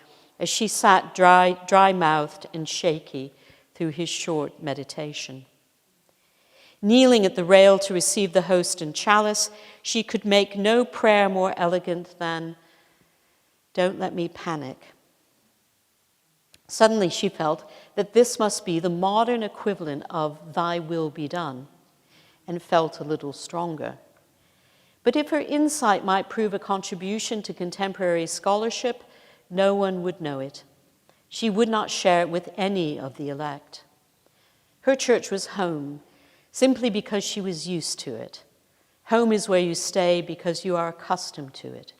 as she sat dry-mouthed and shaky through his short meditation. Kneeling at the rail to receive the host and chalice, she could make no prayer more elegant than, "Don't let me panic." Suddenly she felt that this must be the modern equivalent of "Thy will be done," and felt a little stronger. But if her insight might prove a contribution to contemporary scholarship, no one would know it. She would not share it with any of the elect. Her church was home, simply because she was used to it. Home is where you stay because you are accustomed to it.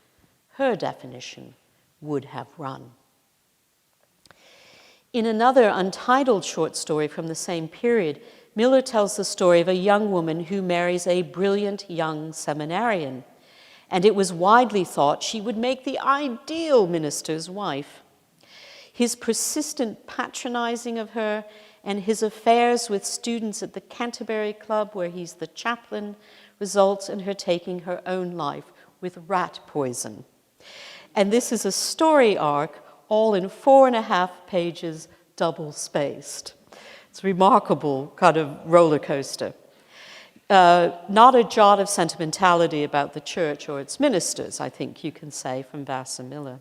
Her definition would have run. In another untitled short story from the same period, Miller tells the story of a young woman who marries a brilliant young seminarian, and it was widely thought she would make the ideal minister's wife. His persistent patronizing of her and his affairs with students at the Canterbury Club, where he's the chaplain, results in her taking her own life with rat poison. And this is a story arc, all in 4.5 pages, double-spaced. It's a remarkable kind of roller coaster. Not a jot of sentimentality about the church or its ministers, I think you can say, from Vassar Miller.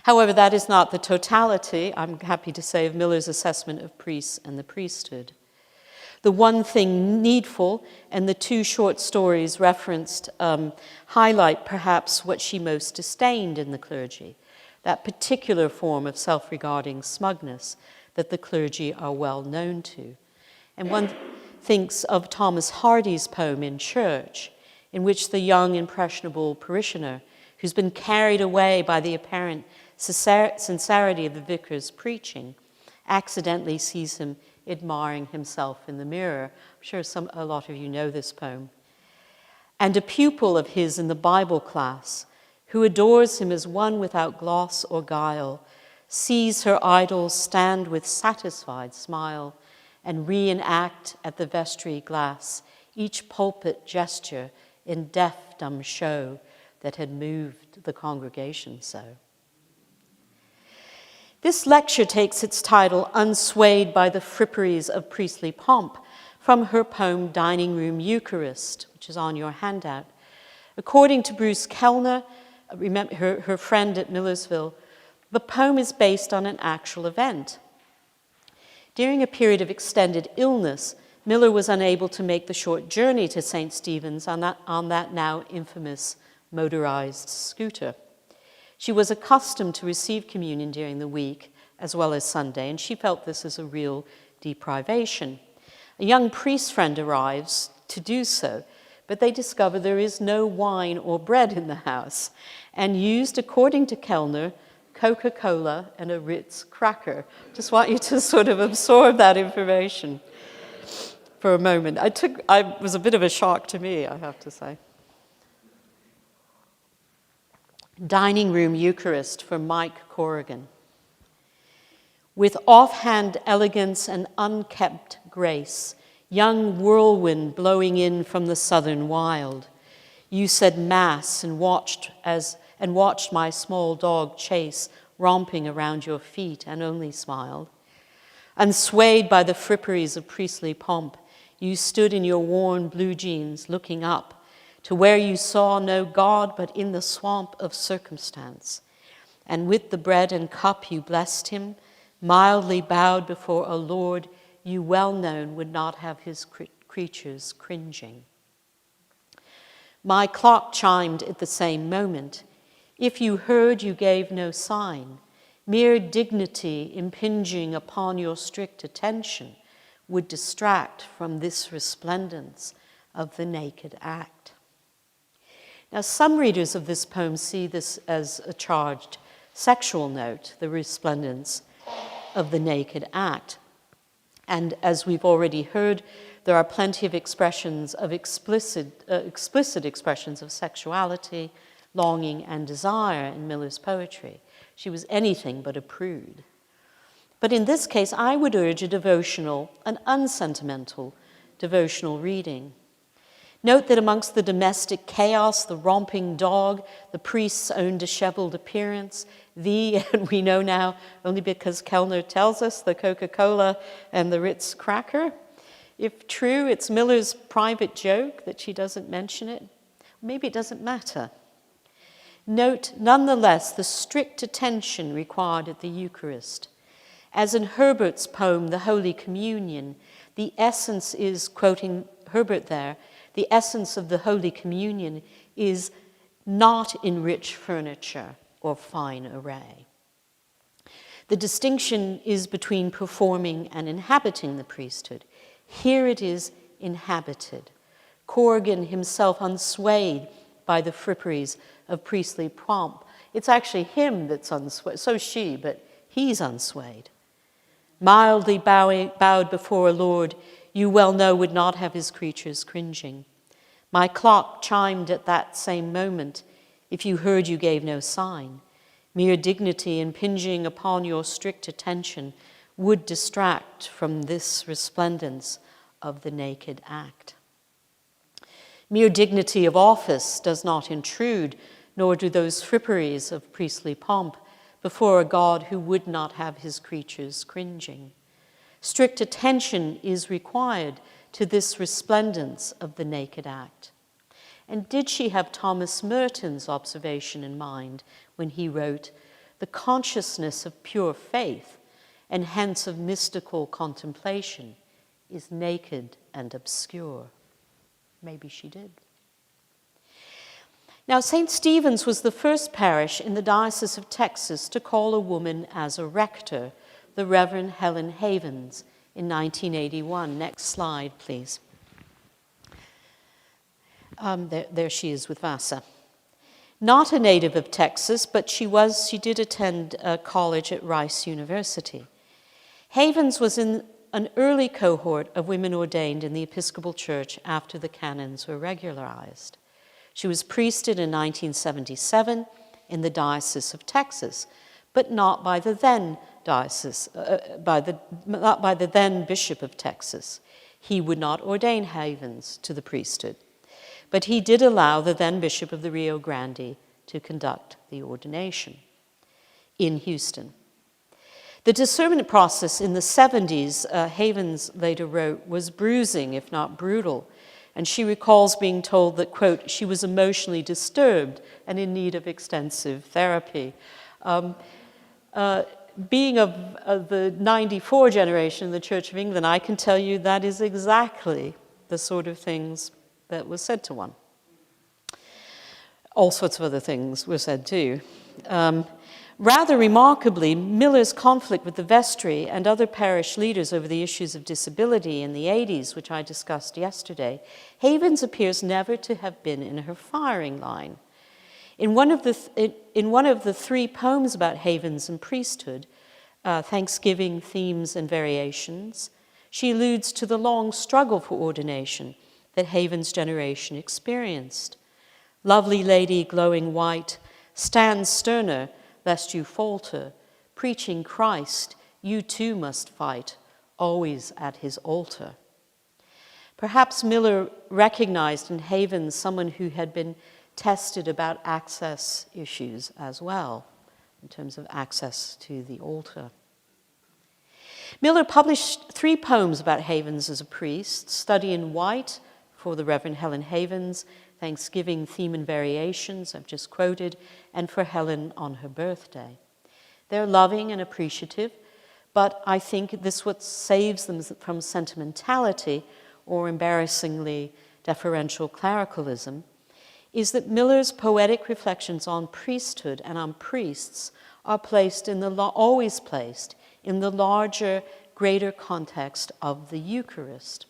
However, that is not the totality, I'm happy to say, of Miller's assessment of priests and the priesthood. The one thing needful and the 2 short stories referenced highlight perhaps what she most disdained in the clergy, that particular form of self-regarding smugness that the clergy are well known to. And one thinks of Thomas Hardy's poem In Church, in which the young, impressionable parishioner, who's been carried away by the apparent sincerity of the vicar's preaching, accidentally sees him admiring himself in the mirror. I'm sure a lot of you know this poem. And a pupil of his in the Bible class, who adores him as one without gloss or guile, sees her idol stand with satisfied smile and reenact at the vestry glass each pulpit gesture in deaf, dumb show that had moved the congregation so. This lecture takes its title, Unswayed by the Fripperies of Priestly Pomp, from her poem Dining Room Eucharist, which is on your handout. According to Bruce Kellner, remember her friend at Millersville, the poem is based on an actual event. During a period of extended illness, Miller was unable to make the short journey to St. Stephen's on that now infamous motorized scooter. She was accustomed to receive communion during the week as well as Sunday, and she felt this as a real deprivation. A young priest friend arrives to do so, but they discover there is no wine or bread in the house, and used, according to Kellner, Coca-Cola and a Ritz cracker. Just want you to sort of absorb that information for a moment. It was a bit of a shock to me, I have to say. Dining Room Eucharist for Mike Corrigan. With offhand elegance and unkept grace, young whirlwind blowing in from the southern wild, you said mass and watched my small dog Chase romping around your feet and only smiled. Unswayed by the fripperies of priestly pomp, you stood in your worn blue jeans looking up to where you saw no God but in the swamp of circumstance. And with the bread and cup you blessed him, mildly bowed before a Lord you well known would not have his creatures cringing. My clock chimed at the same moment. If you heard, you gave no sign. Mere dignity impinging upon your strict attention would distract from this resplendence of the naked act. Now, some readers of this poem see this as a charged sexual note, the resplendence of the naked act. And as we've already heard, there are plenty of expressions of explicit expressions of sexuality, longing, and desire in Miller's poetry. She was anything but a prude. But in this case, I would urge a devotional, an unsentimental devotional reading. Note that amongst the domestic chaos, the romping dog, the priest's own disheveled appearance, and we know now only because Kellner tells us, the Coca-Cola and the Ritz cracker. If true, it's Miller's private joke that she doesn't mention it. Maybe it doesn't matter. Note, nonetheless, the strict attention required at the Eucharist. As in Herbert's poem, The Holy Communion, the essence is, quoting Herbert there, The essence of the Holy Communion is not in rich furniture or fine array. The distinction is between performing and inhabiting the priesthood. Here it is inhabited. Corrigan himself unswayed by the fripperies of priestly pomp. It's actually him that's unswayed, so she, but he's unswayed. Mildly bowed before a Lord you well know would not have his creatures cringing. My clock chimed at that same moment. If you heard, you gave no sign. Mere dignity impinging upon your strict attention would distract from this resplendence of the naked act. Mere dignity of office does not intrude, nor do those fripperies of priestly pomp before a God who would not have his creatures cringing. Strict attention is required to this resplendence of the naked act. And did she have Thomas Merton's observation in mind when he wrote, "The consciousness of pure faith, and hence of mystical contemplation, is naked and obscure"? Maybe she did. Now, St. Stephen's was the first parish in the Diocese of Texas to call a woman as a rector, the Reverend Helen Havens, in 1981. Next slide, please. There she is with Vassar. Not a native of Texas, but she did attend college at Rice University. Havens was in an early cohort of women ordained in the Episcopal Church after the canons were regularized. She was priested in 1977 in the Diocese of Texas, but not by the then Bishop of Texas. He would not ordain Havens to the priesthood, but he did allow the then Bishop of the Rio Grande to conduct the ordination in Houston. The discernment process in the 70s, Havens later wrote, was bruising, if not brutal, and she recalls being told that, quote, she was emotionally disturbed and in need of extensive therapy. Being of the 94 generation in the Church of England, I can tell you that is exactly the sort of things that was said to one. All sorts of other things were said too. Rather remarkably, Miller's conflict with the vestry and other parish leaders over the issues of disability in the 80s, which I discussed yesterday, Havens appears never to have been in her firing line. In one of the three poems about Havens and priesthood, Thanksgiving, Themes, and Variations, she alludes to the long struggle for ordination that Havens' generation experienced. Lovely lady, glowing white, stand sterner, lest you falter. Preaching Christ, you too must fight, always at his altar. Perhaps Miller recognized in Havens someone who had been tested about access issues as well, in terms of access to the altar. Miller published 3 poems about Havens as a priest: Study in White for the Reverend Helen Havens, Thanksgiving, Theme and Variations, I've just quoted, and for Helen on her birthday. They're loving and appreciative, but I think this what saves them from sentimentality or embarrassingly deferential clericalism, is that Miller's poetic reflections on priesthood and on priests are always placed in the larger, greater context of the Eucharist.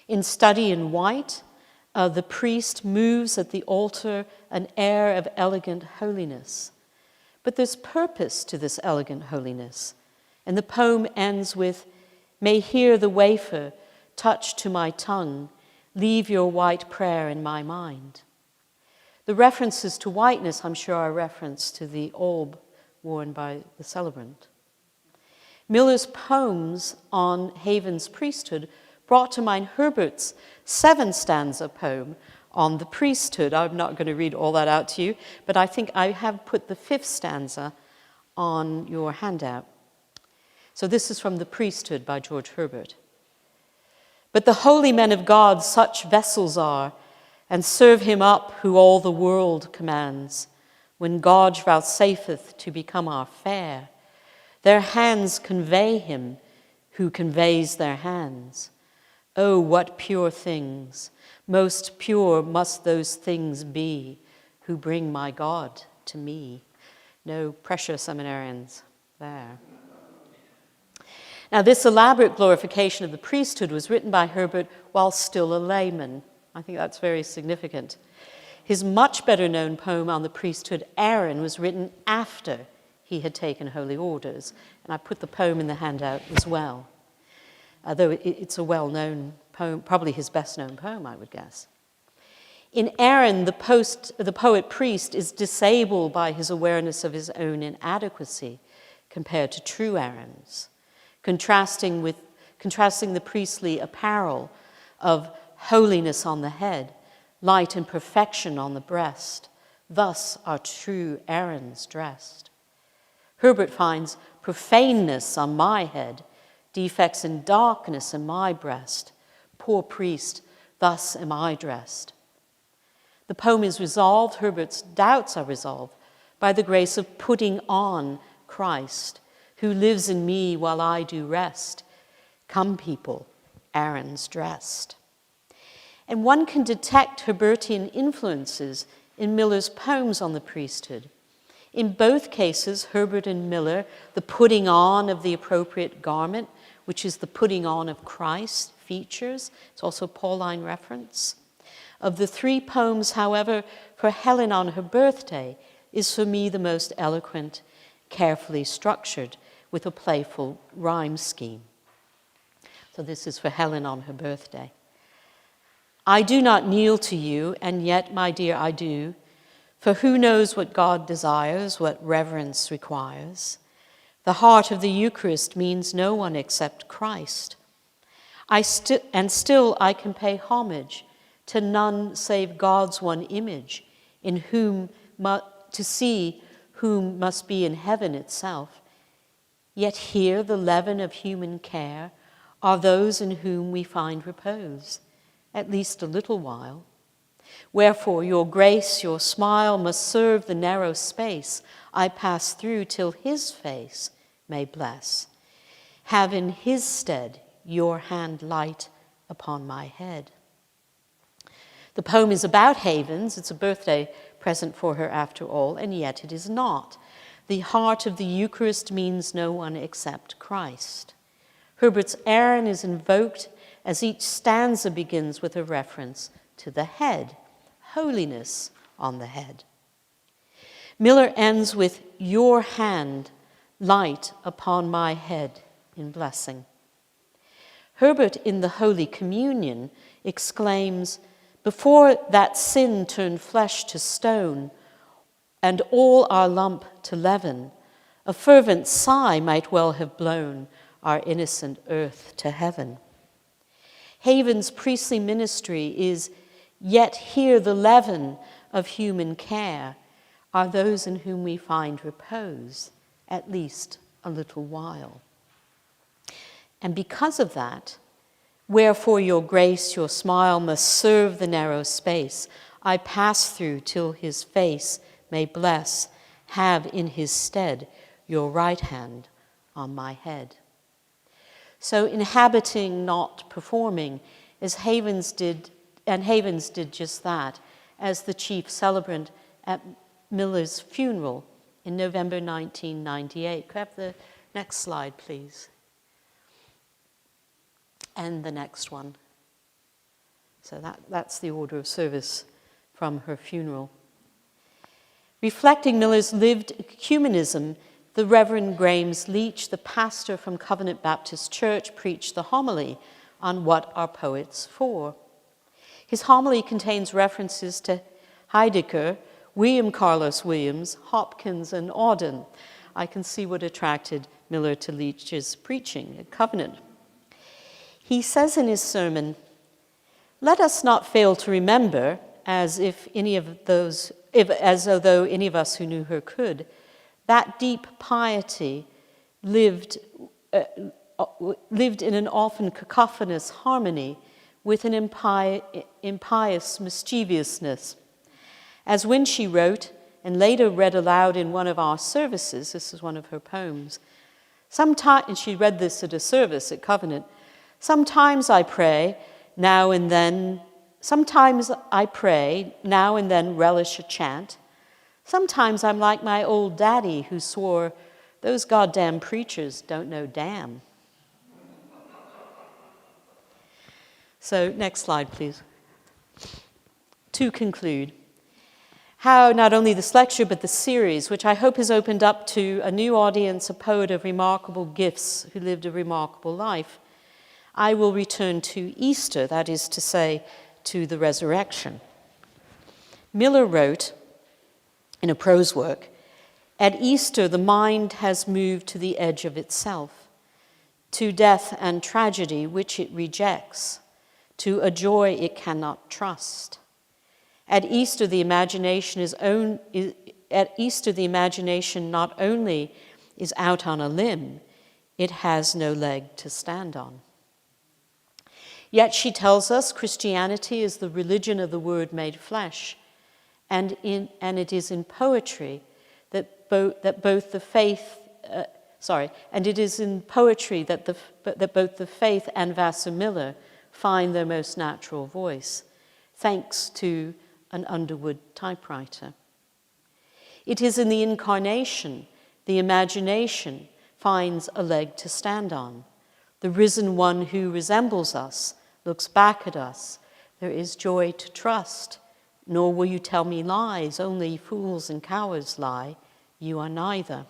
In Study in White, the priest moves at the altar an air of elegant holiness. But there's purpose to this elegant holiness, and the poem ends with, "May hear the wafer touch to my tongue, leave your white prayer in my mind." The references to whiteness, I'm sure, are a reference to the alb worn by the celebrant. Miller's poems on Havens' priesthood brought to mind Herbert's 7-stanza poem on the priesthood. I'm not going to read all that out to you, but I think I have put the 5th stanza on your handout. So this is from The Priesthood by George Herbert. "But the holy men of God such vessels are, and serve him up who all the world commands. When God vouchsafeth to become our fare, their hands convey him who conveys their hands. Oh, what pure things, most pure must those things be who bring my God to me. No pressure, seminarians, there. Now, this elaborate glorification of the priesthood was written by Herbert while still a layman. I think that's very significant. His much better known poem on the priesthood, Aaron, was written after he had taken holy orders. And I put the poem in the handout as well. Although it's a well-known poem, probably his best-known poem, I would guess. In Aaron, the poet-priest is disabled by his awareness of his own inadequacy compared to true Aaron's, contrasting the priestly apparel of holiness on the head, light and perfection on the breast. Thus are true Aarons dressed. Herbert finds profaneness on my head, defects and darkness in my breast. Poor priest, thus am I dressed. The poem is resolved, Herbert's doubts are resolved, by the grace of putting on Christ, who lives in me while I do rest. Come, people, Aaron's dressed. And one can detect Herbertian influences in Miller's poems on the priesthood. In both cases, Herbert and Miller, the putting on of the appropriate garment, which is the putting on of Christ, features. It's also a Pauline reference. Of the three poems, however, for Helen on her birthday is for me the most eloquent, carefully structured, with a playful rhyme scheme. So this is for Helen on her birthday. I do not kneel to you, and yet, my dear, I do, for who knows what God desires, what reverence requires? The heart of the Eucharist means no one except Christ. Still I can pay homage to none save God's one image, in whom to see whom must be in heaven itself. Yet here the leaven of human care are those in whom we find repose, at least a little while. Wherefore your grace, your smile must serve the narrow space I pass through till his face may bless. Have in his stead your hand light upon my head. The poem is about Havens. It's a birthday present for her after all, and yet it is not. The heart of the Eucharist means no one except Christ. Herbert's Aaron is invoked as each stanza begins with a reference to the head, holiness on the head. Miller ends with your hand light upon my head in blessing. Herbert in the Holy Communion exclaims, before that sin turned flesh to stone and all our lump to leaven, a fervent sigh might well have blown our innocent earth to heaven. Haven's priestly ministry is, yet here the leaven of human care are those in whom we find repose, at least a little while. And because of that, wherefore your grace, your smile must serve the narrow space I pass through till his face may bless, have in his stead your right hand on my head. So inhabiting, not performing, as Havens did, and Havens did just that, as the chief celebrant at Miller's funeral in November 1998. Could I have the next slide, please? And the next one. So that's the order of service from her funeral. Reflecting Miller's lived ecumenism, the Reverend Grames Leach, the pastor from Covenant Baptist Church, preached the homily on What Are Poets For? His homily contains references to Heidegger, William Carlos Williams, Hopkins, and Auden. I can see what attracted Miller to Leach's preaching at Covenant. He says in his sermon, let us not fail to remember, as though any of us who knew her could, that deep piety lived in an often cacophonous harmony with an impious mischievousness. As when she wrote, and later read aloud in one of our services, this is one of her poems, and she read this at a service at Covenant, Sometimes I pray, now and then. Sometimes I pray, now and then relish a chant. Sometimes I'm like my old daddy who swore, those goddamn preachers don't know damn. So next slide, please. To conclude, how not only this lecture, but the series, which I hope has opened up to a new audience, a poet of remarkable gifts who lived a remarkable life, I will return to Easter, that is to say, to the resurrection. Miller wrote in a prose work, at Easter the mind has moved to the edge of itself, to death and tragedy which it rejects, to a joy it cannot trust. At Easter the imagination not only is out on a limb, it has no leg to stand on. Yet she tells us Christianity is the religion of the Word made flesh, and it is in poetry that both the faith and Vassar Miller find their most natural voice, thanks to an Underwood typewriter. It is in the incarnation the imagination finds a leg to stand on. The risen one who resembles us looks back at us. There is joy to trust. Nor will you tell me lies, only fools and cowards lie. You are neither.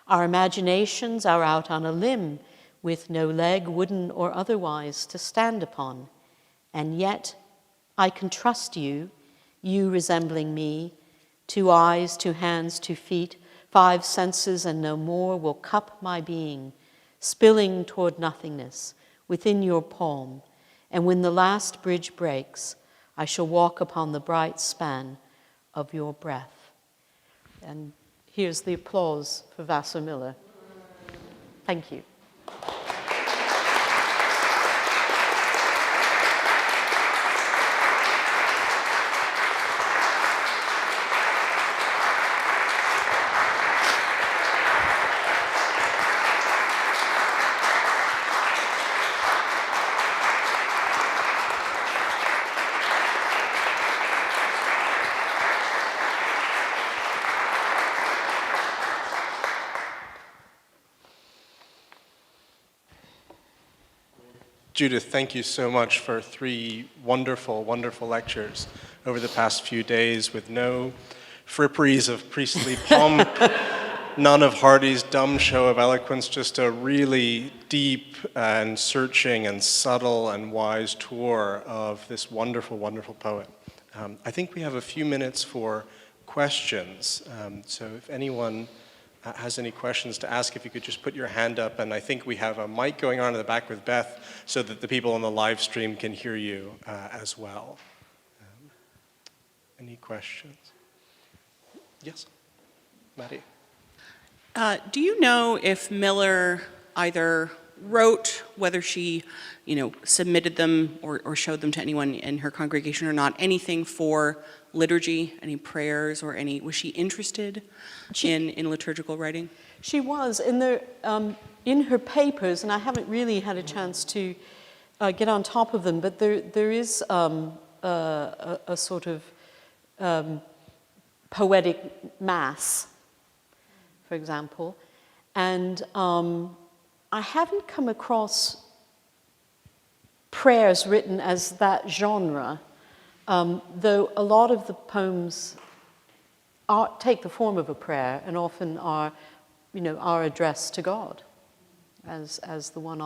Our imaginations are out on a limb with no leg, wooden or otherwise, to stand upon. And yet I can trust you, you resembling me. 2 eyes, 2 hands, 2 feet, 5 senses and no more will cup my being, spilling toward nothingness within your palm. And when the last bridge breaks, I shall walk upon the bright span of your breath. And here's the applause for Vassar Miller. Thank you. Judith, thank you so much for 3 wonderful, wonderful lectures over the past few days with no fripperies of priestly pomp, none of Hardy's dumb show of eloquence, just a really deep and searching and subtle and wise tour of this wonderful, wonderful poet. I think we have a few minutes for questions, so if anyone has any questions to ask, if you could just put your hand up, and I think we have a mic going on in the back with Beth so that the people on the live stream can hear you as well. Any questions? Yes, Maddie. Do you know if Miller either wrote, whether she, submitted them or showed them to anyone in her congregation or not, anything for liturgy, any prayers or was she interested in liturgical writing? She was in her papers, and I haven't really had a chance to get on top of them, but there is a sort of poetic mass, for example, and I haven't come across prayers written as that genre, though a lot of the poems take the form of a prayer and often are addressed to God, as the one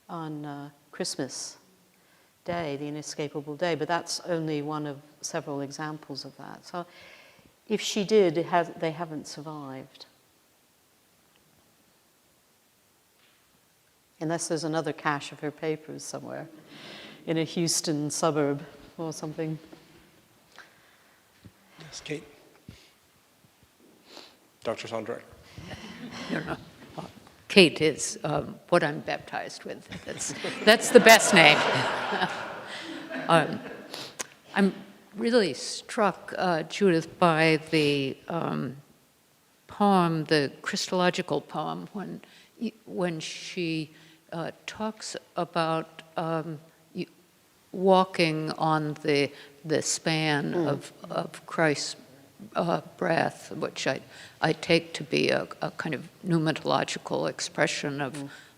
on Christmas Day, the inescapable day. But that's only one of several examples of that. So, if she did, they haven't survived. Unless there's another cache of her papers somewhere in a Houston suburb or something. Yes, Kate. Dr. Sondra. No. Kate is what I'm baptized with. That's the best name. I'm really struck, Judith, by the poem, the Christological poem, when she talks about walking on the span of Christ's breath, which I take to be a kind of pneumatological expression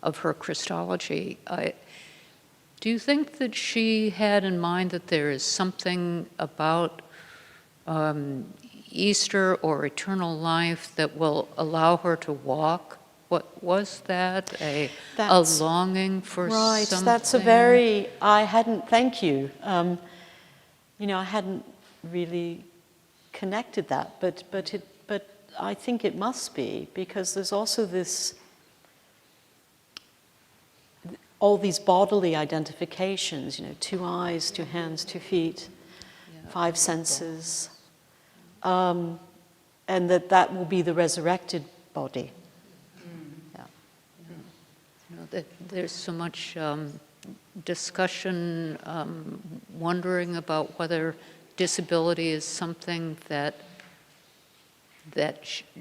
of her Christology. Do you think that she had in mind that there is something about Easter or eternal life that will allow her to walk? What was that? A longing for right, something? That's thank you. I hadn't really connected that, but I think it must be, because there's also all these bodily identifications, 2 eyes, 2 hands, 2 feet, 5 senses, and that will be the resurrected body. There's so much discussion, wondering about whether disability is something that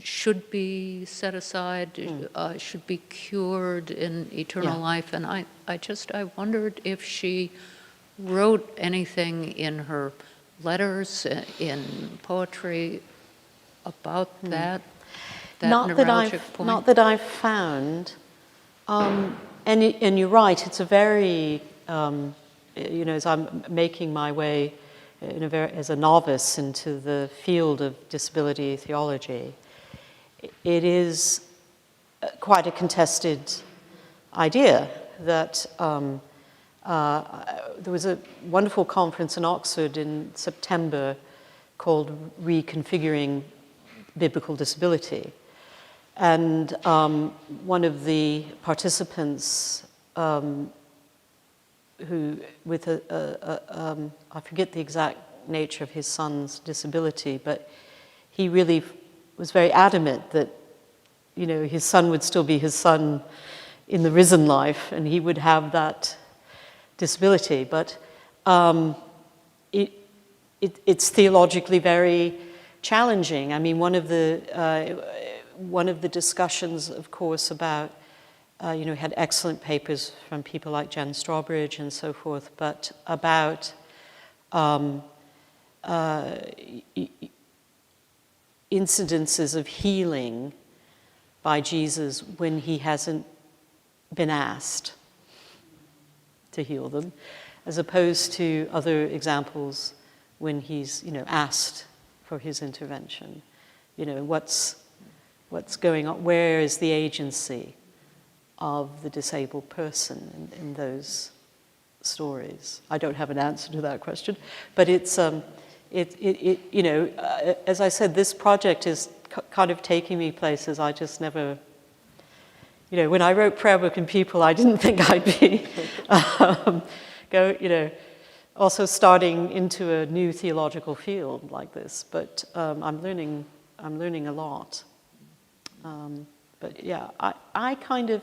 should be set aside, should be cured in eternal life. And I wondered if she wrote anything in her letters, in poetry, about that neuralgic point. Not that I've found. And you're right, it's a very, as I'm making my way as a novice into the field of disability theology, it is quite a contested idea that there was a wonderful conference in Oxford in September called Reconfiguring Biblical Disability. And one of the participants, who, with I forget the exact nature of his son's disability, but he really was very adamant that, his son would still be his son in the risen life, and he would have that disability. But it's theologically very challenging. I mean, one of the discussions, of course, about, had excellent papers from people like Jen Strawbridge and so forth, but about incidences of healing by Jesus when he hasn't been asked to heal them, as opposed to other examples when he's, asked for his intervention. What's going on? Where is the agency of the disabled person in those stories? I don't have an answer to that question, but it's as I said, this project is kind of taking me places I just never. When I wrote Prayer Book and People, I didn't think I'd be also starting into a new theological field like this. But I'm learning a lot. But yeah, I kind of,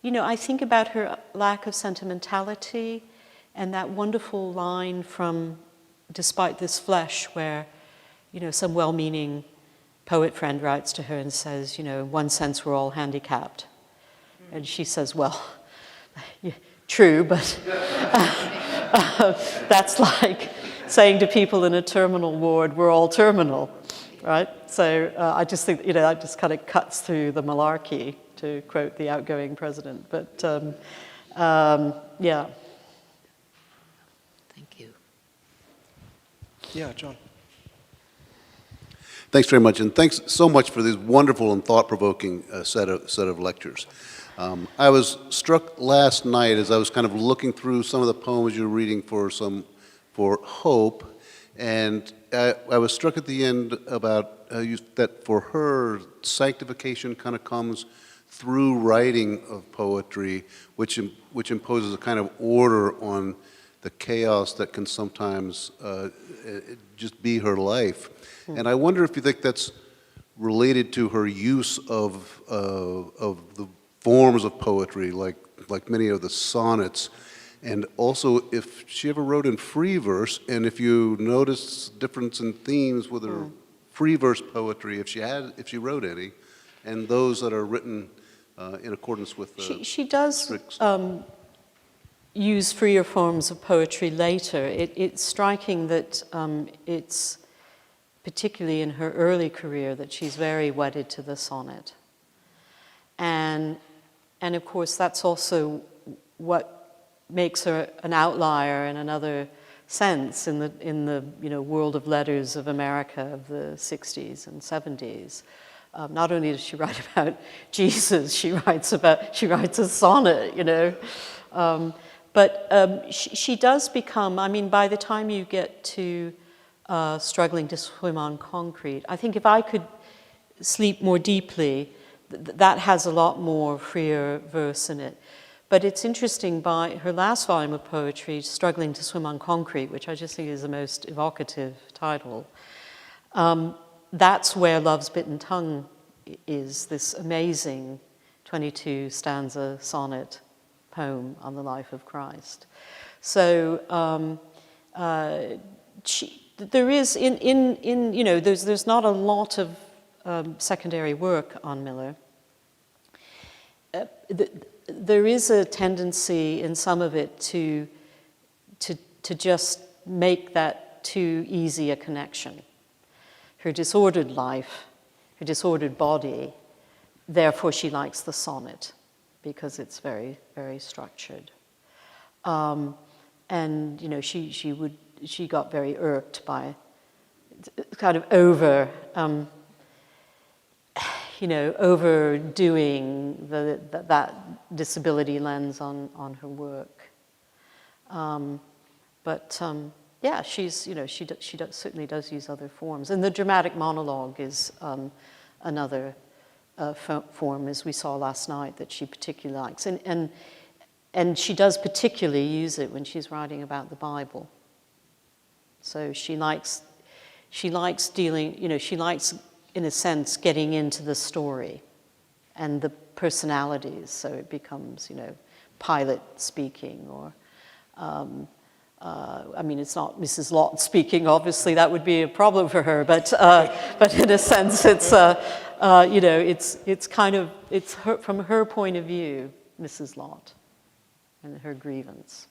I think about her lack of sentimentality and that wonderful line from Despite This Flesh, where, some well-meaning poet friend writes to her and says, in one sense we're all handicapped. And she says, well, true, but that's like saying to people in a terminal ward, we're all terminal. Right? So I just think, that just kind of cuts through the malarkey, to quote the outgoing president. But, yeah. Thank you. Yeah, John. Thanks very much, and thanks so much for this wonderful and thought-provoking set of lectures. I was struck last night as I was kind of looking through some of the poems you were reading for hope, and I was struck at the end about that for her, sanctification kind of comes through writing of poetry, which imposes a kind of order on the chaos that can sometimes just be her life. And I wonder if you think that's related to her use of the forms of poetry, like many of the sonnets, and also if she ever wrote in free verse, and if you notice difference in themes with her free verse poetry, if she wrote any, and those that are written in accordance with the She does strict use freer forms of poetry later. It's striking that it's particularly in her early career that she's very wedded to the sonnet. And of course, that's also what makes her an outlier in another sense in the world of letters of America of the 60s and 70s. Not only does she write about Jesus, she writes a sonnet, but she does become, I mean, by the time you get to Struggling to Swim on Concrete, I think if I could sleep more deeply, that has a lot more freer verse in it. But it's interesting, by her last volume of poetry, Struggling to Swim on Concrete, which I just think is the most evocative title, that's where Love's Bitten Tongue is, this amazing 22-stanza sonnet poem on the life of Christ. So there is, there's not a lot of secondary work on Miller. There is a tendency in some of it to just make that too easy a connection. Her disordered life, her disordered body, therefore she likes the sonnet because it's very, very structured. And she got very irked by kind of overdoing that disability lens on her work. Yeah, she certainly does use other forms. And the dramatic monologue is another form, as we saw last night, that she particularly likes. And she does particularly use it when she's writing about the Bible. So she likes dealing, she likes, in a sense, getting into the story and the personalities. So it becomes, Pilate speaking, or it's not Mrs. Lot speaking. Obviously, that would be a problem for her. But in a sense, it's it's her, from her point of view, Mrs. Lot, and her grievance.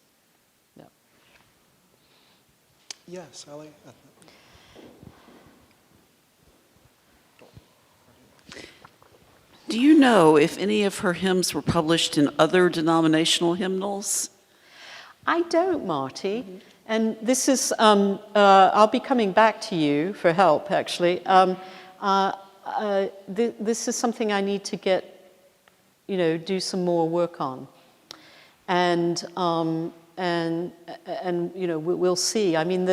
Yeah. Yes, Sally. Do you know if any of her hymns were published in other denominational hymnals? I don't, Marty. And this is, I'll be coming back to you for help, actually. This is something I need to get, do some more work on. And we'll see. I mean,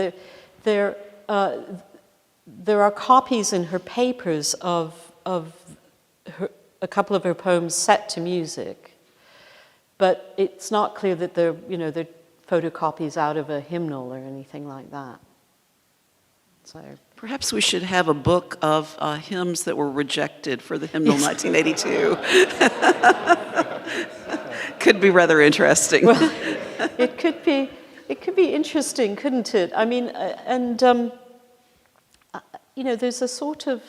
there are copies in her papers of a couple of her poems set to music, but it's not clear that they're photocopies out of a hymnal or anything like that. So perhaps we should have a book of hymns that were rejected for the hymnal 1982. Could be rather interesting. Well, it could be interesting, couldn't it? I mean, there's a sort of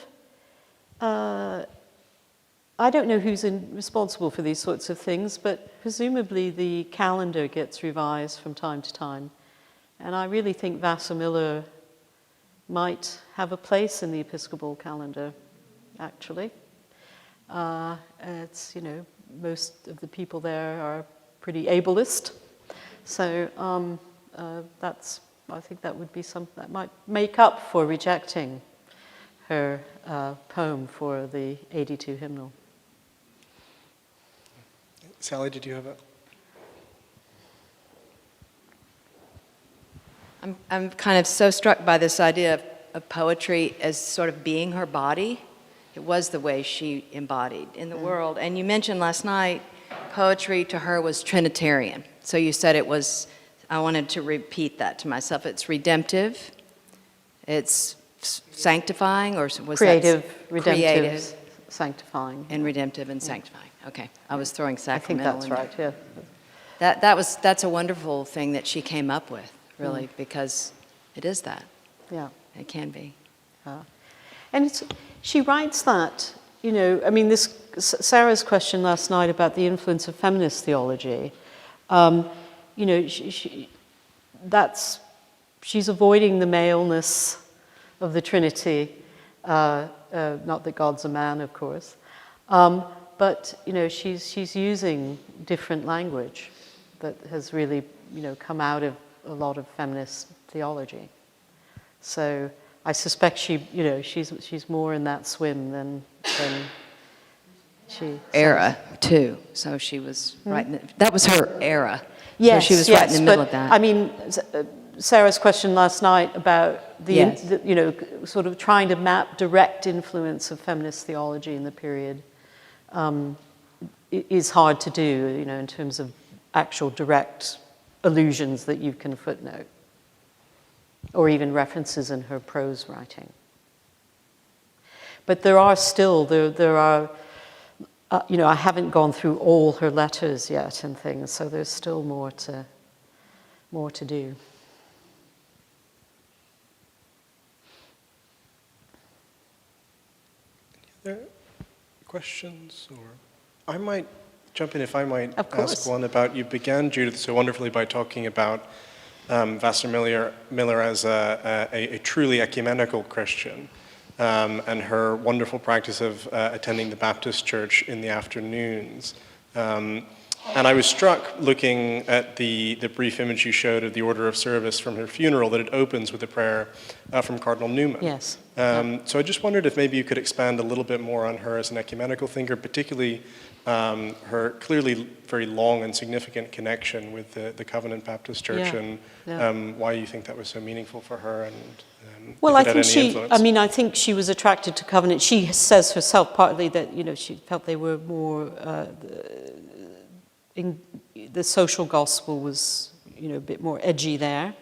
I don't know who's responsible for these sorts of things, but presumably the calendar gets revised from time to time. And I really think Vassar Miller might have a place in the Episcopal calendar, actually. It's, most of the people there are pretty ableist. So I think that would be something that might make up for rejecting her poem for the 82 hymnal. Sally, did you have a... I'm kind of so struck by this idea of poetry as sort of being her body. It was the way she embodied in the world. And you mentioned last night, poetry to her was Trinitarian. So you said it was, I wanted to repeat that to myself. It's redemptive, it's sanctifying, or was creative, that redemptive, creative, sanctifying. and redemptive and sanctifying. Okay, I was throwing sacramental. I think that's right, yeah. That's a wonderful thing that she came up with, really, because it is that. Yeah. It can be. And she writes that, this Sarah's question last night about the influence of feminist theology, you know, she's avoiding the maleness of the Trinity. Not that God's a man, of course, but you know, she's using different language that has really, you know, come out of a lot of feminist theology. So I suspect she's more in that swim than she Era, too. So she was right in that was her era. Yes, so she was right in the middle of that. I mean, Sarah's question last night about the you know, sort of trying to map direct influence of feminist theology in the period is hard to do, you know, in terms of actual direct allusions that you can footnote, or even references in her prose writing. But there are still, there are, you know, I haven't gone through all her letters yet and things, so there's still more to do. Are there questions? Or I might jump in if I might ask one about, you began, Judith, so wonderfully by talking about Vassar Miller as a truly ecumenical Christian, and her wonderful practice of attending the Baptist church in the afternoons. And I was struck looking at the brief image you showed of the order of service from her funeral, that it opens with a prayer from Cardinal Newman. Yes. So I just wondered if maybe you could expand a little bit more on her as an ecumenical thinker, particularly her clearly very long and significant connection with the Covenant Baptist Church, and why you think that was so meaningful for her, and well, if I it had think any influence. I think she was attracted to Covenant. She says herself partly that, you know, she felt they were more, the social gospel was, you know, a bit more edgy there.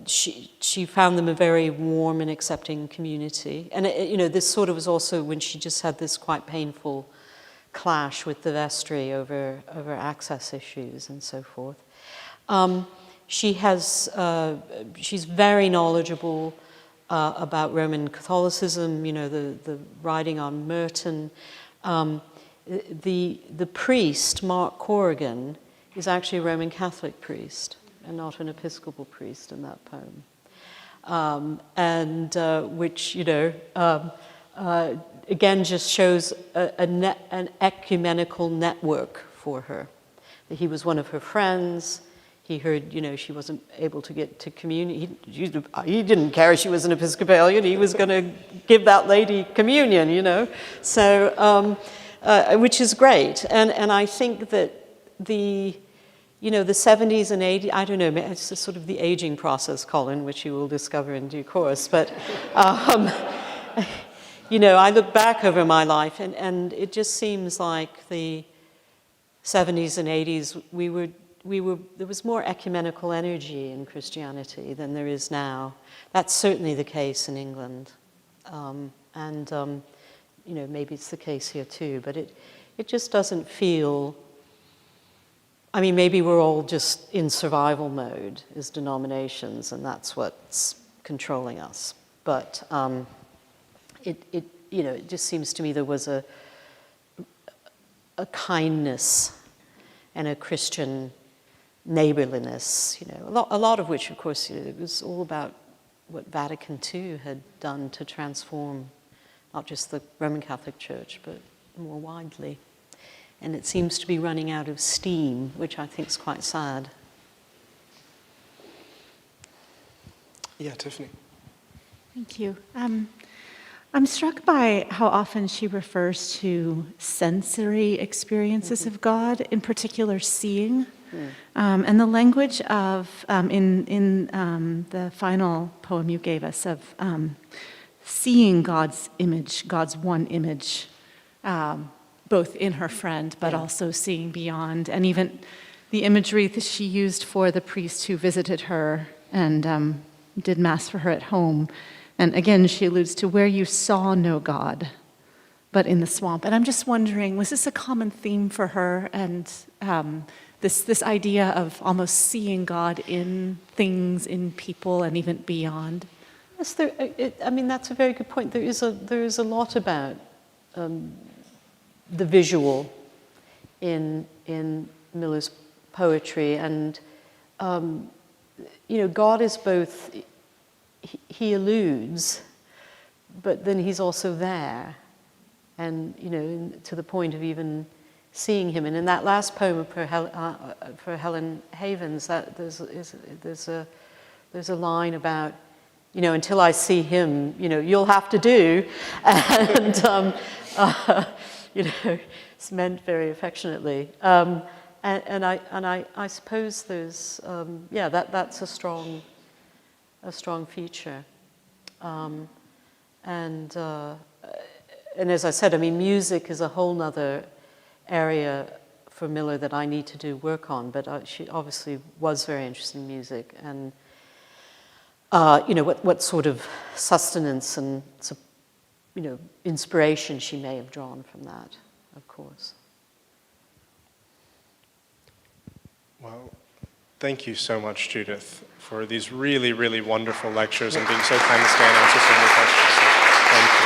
She found them a very warm and accepting community. And, you know, this sort of was also when she just had this quite painful clash with the vestry over access issues and so forth. She's very knowledgeable about Roman Catholicism, you know, the writing on Merton. The priest, Mark Corrigan, is actually a Roman Catholic priest and not an Episcopal priest in that poem. Which, you know, again just shows an ecumenical network for her. He was one of her friends. He heard, you know, she wasn't able to get to communion. He didn't care she was an Episcopalian. He was going to give that lady communion, you know. So, which is great. And I think that you know, the 70s and 80s, I don't know, it's sort of the aging process, Colin, which you will discover in due course. But, you know, I look back over my life and it just seems like the 70s and 80s, there was more ecumenical energy in Christianity than there is now. That's certainly the case in England. You know, maybe it's the case here too, but it just doesn't feel, I mean, maybe we're all just in survival mode as denominations, and that's what's controlling us. But you know, it just seems to me there was a kindness and a Christian neighborliness, you know, a lot of which, of course, it was all about what Vatican II had done to transform not just the Roman Catholic Church, but more widely. And it seems to be running out of steam, which I think is quite sad. Yeah, Tiffany. Thank you. I'm struck by how often she refers to sensory experiences of God, in particular seeing. And the language of, in the final poem you gave us, of seeing God's image, God's one image, both in her friend, but also seeing beyond. And even the imagery that she used for the priest who visited her and did Mass for her at home. And again, she alludes to where you saw no God, but in the swamp. And I'm just wondering, was this a common theme for her? And this idea of almost seeing God in things, in people, and even beyond? Yes, I mean, that's a very good point. There is a lot about the visual in Miller's poetry. And, God is both, he alludes, but then he's also there. And, to the point of even seeing him. And in that last poem for Helen Havens, there's a line about, until I see him, you'll have to do. And, it's meant very affectionately. And I suppose there's, that's a strong feature. And as I said, music is a whole nother area for Miller that I need to do work on, but she obviously was very interested in music, and what sort of sustenance and inspiration she may have drawn from that, of course. Well, thank you so much, Judith, for these really, really wonderful lectures and being so kind to stay and answer so many questions. Thank you.